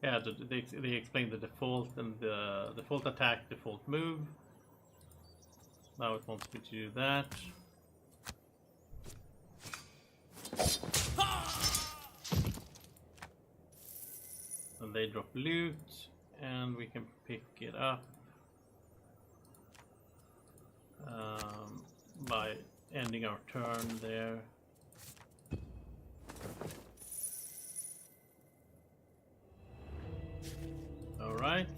Yeah, they explain the default and the default attack, default move. Now it wants me to do that. And they drop loot, and we can pick it up by ending our turn there. All right.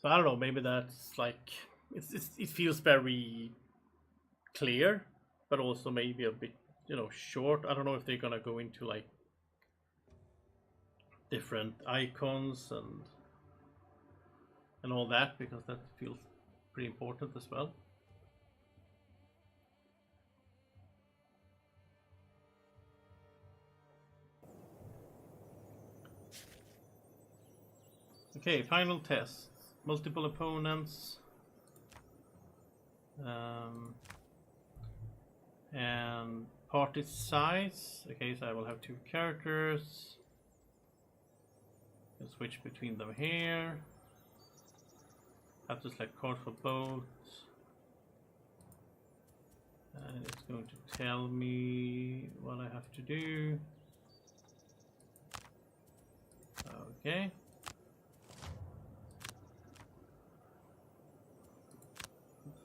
So I don't know. Maybe that's like it feels very clear, but also maybe a bit, you know, short. I don't know if they're gonna go into like different icons and all that, because that feels pretty important as well. Okay, final test. Multiple opponents. And party size. Okay, so I will have 2 characters. I'll switch between them here. Have to select card for both. And it's going to tell me what I have to do. Okay.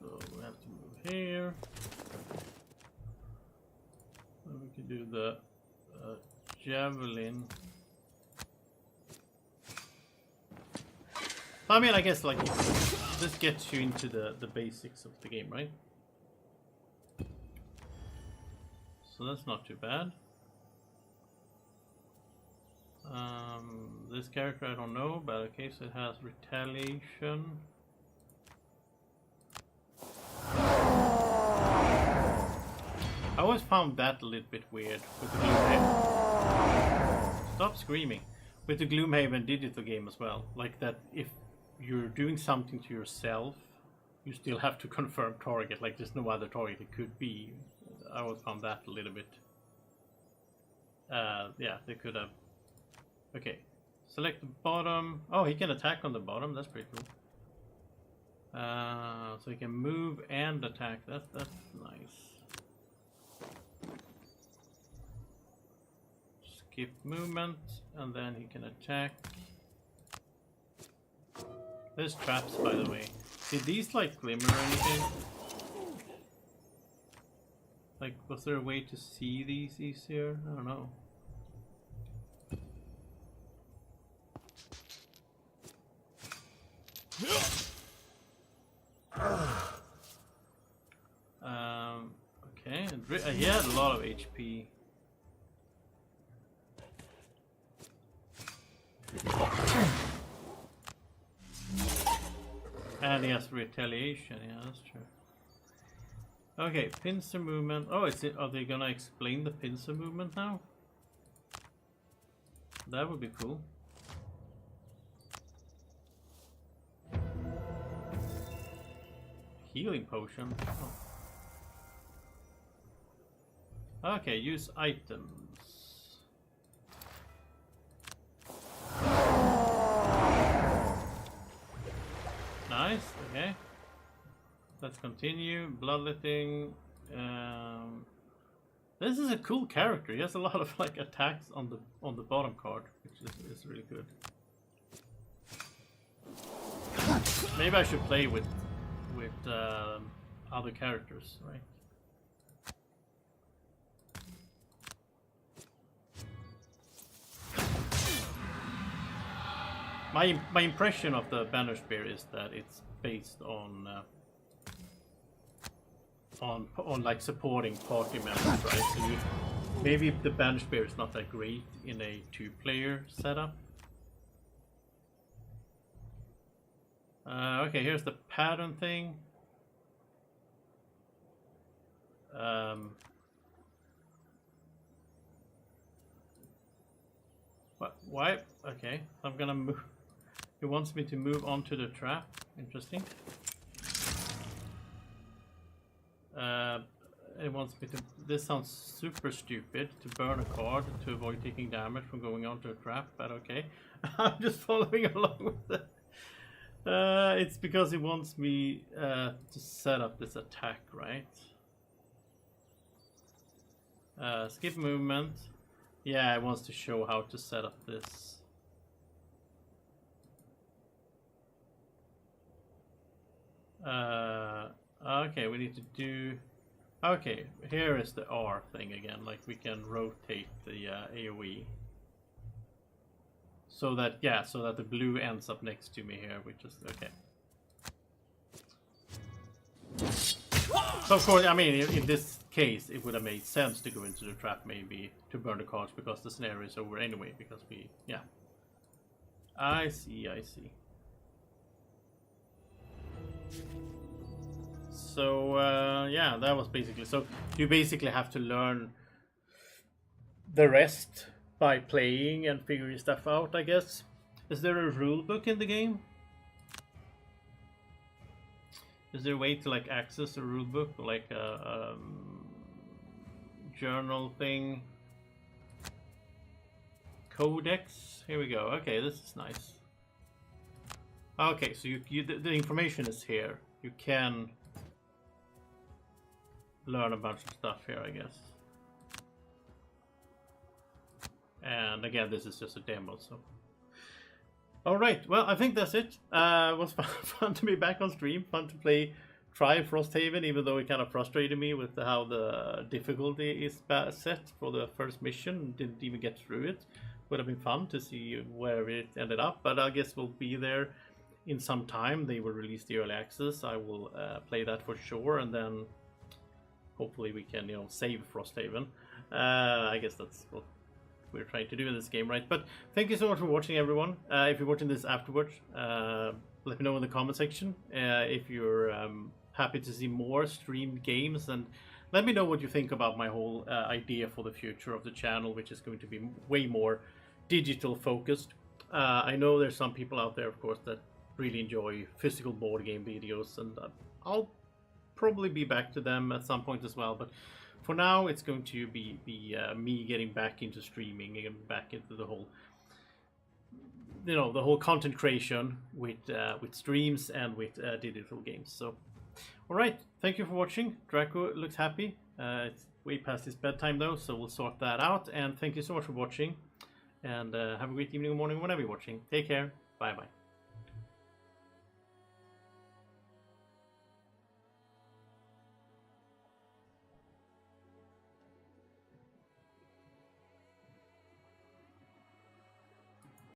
So we have to move here. And we can do the javelin. I mean, I guess like this gets you into the basics of the game, right? So that's not too bad. This character I don't know, but okay, so it has retaliation. I always found that a little bit weird with the Gloomhaven. Stop screaming. With the Gloomhaven digital game as well. Like that if you're doing something to yourself, you still have to confirm target. Like there's no other target it could be. I always found that a little bit. Yeah, they could have. Okay, select the bottom. Oh, he can attack on the bottom. That's pretty cool. So he can move and attack. That's nice. Skip movement, and then he can attack. There's traps, by the way. Did these like glimmer or anything? Like, was there a way to see these easier? I don't know. Okay, he had a lot of HP. And he has retaliation, yeah, that's true. Okay, pincer movement. Oh, are they gonna explain the pincer movement now? That would be cool. Healing potion. Oh. Okay, use items. Nice, okay. Let's continue. Bloodletting. This is a cool character. He has a lot of like attacks on the bottom card, which is really good. Maybe I should play with other characters, right? My impression of the Banner Spear is that it's based on like supporting party members, right? So maybe the Banner Spear is not that great in a 2-player setup. Okay, here's the pattern thing. What? Why? Okay, I'm gonna move. He wants me to move onto the trap. Interesting. It wants me to. This sounds super stupid. To burn a card to avoid taking damage from going onto a trap, but okay. I'm just following along with it. It's because he wants me to set up this attack, right? Skip movement. Yeah, it wants to show how to set up this. Okay, we need to do. Okay, here is the R thing again. Like we can rotate the AoE. So that, yeah, so that the blue ends up next to me here, which is okay. So of course, I mean, in this case, it would have made sense to go into the trap maybe to burn the cards because the snare is over anyway, because we, yeah. I see, I see. So, yeah, that was basically, so you basically have to learn the rest by playing and figuring stuff out, I guess. Is there a rule book in the game? Is there a way to like access a rule book, or like a journal thing? Codex. Here we go. Okay, this is nice. Okay, so the information is here. You can learn a bunch of stuff here, I guess. And again, this is just a demo, so All right. Well, I think that's it. It was fun to be back on stream. Fun to try Frosthaven, even though it kind of frustrated me with how the difficulty is set for the first mission. Didn't even get through it. Would have been fun to see where it ended up, but I guess we'll be there in some time. They will release the early access. I will play that for sure, and then hopefully we can, save Frosthaven. I guess that's what we're trying to do in this game, right? But thank you so much for watching, everyone. If you're watching this afterwards, let me know in the comment section if you're happy to see more streamed games, and let me know what you think about my whole idea for the future of the channel, which is going to be way more digital focused. I know there's some people out there, of course, that really enjoy physical board game videos, and I'll probably be back to them at some point as well. But for now, it's going to be me getting back into streaming and back into the whole, the whole content creation with streams and with digital games. So, all right, thank you for watching. Drako looks happy. It's way past his bedtime though, so we'll sort that out. And thank you so much for watching. And have a great evening or morning whenever you're watching. Take care. Bye bye.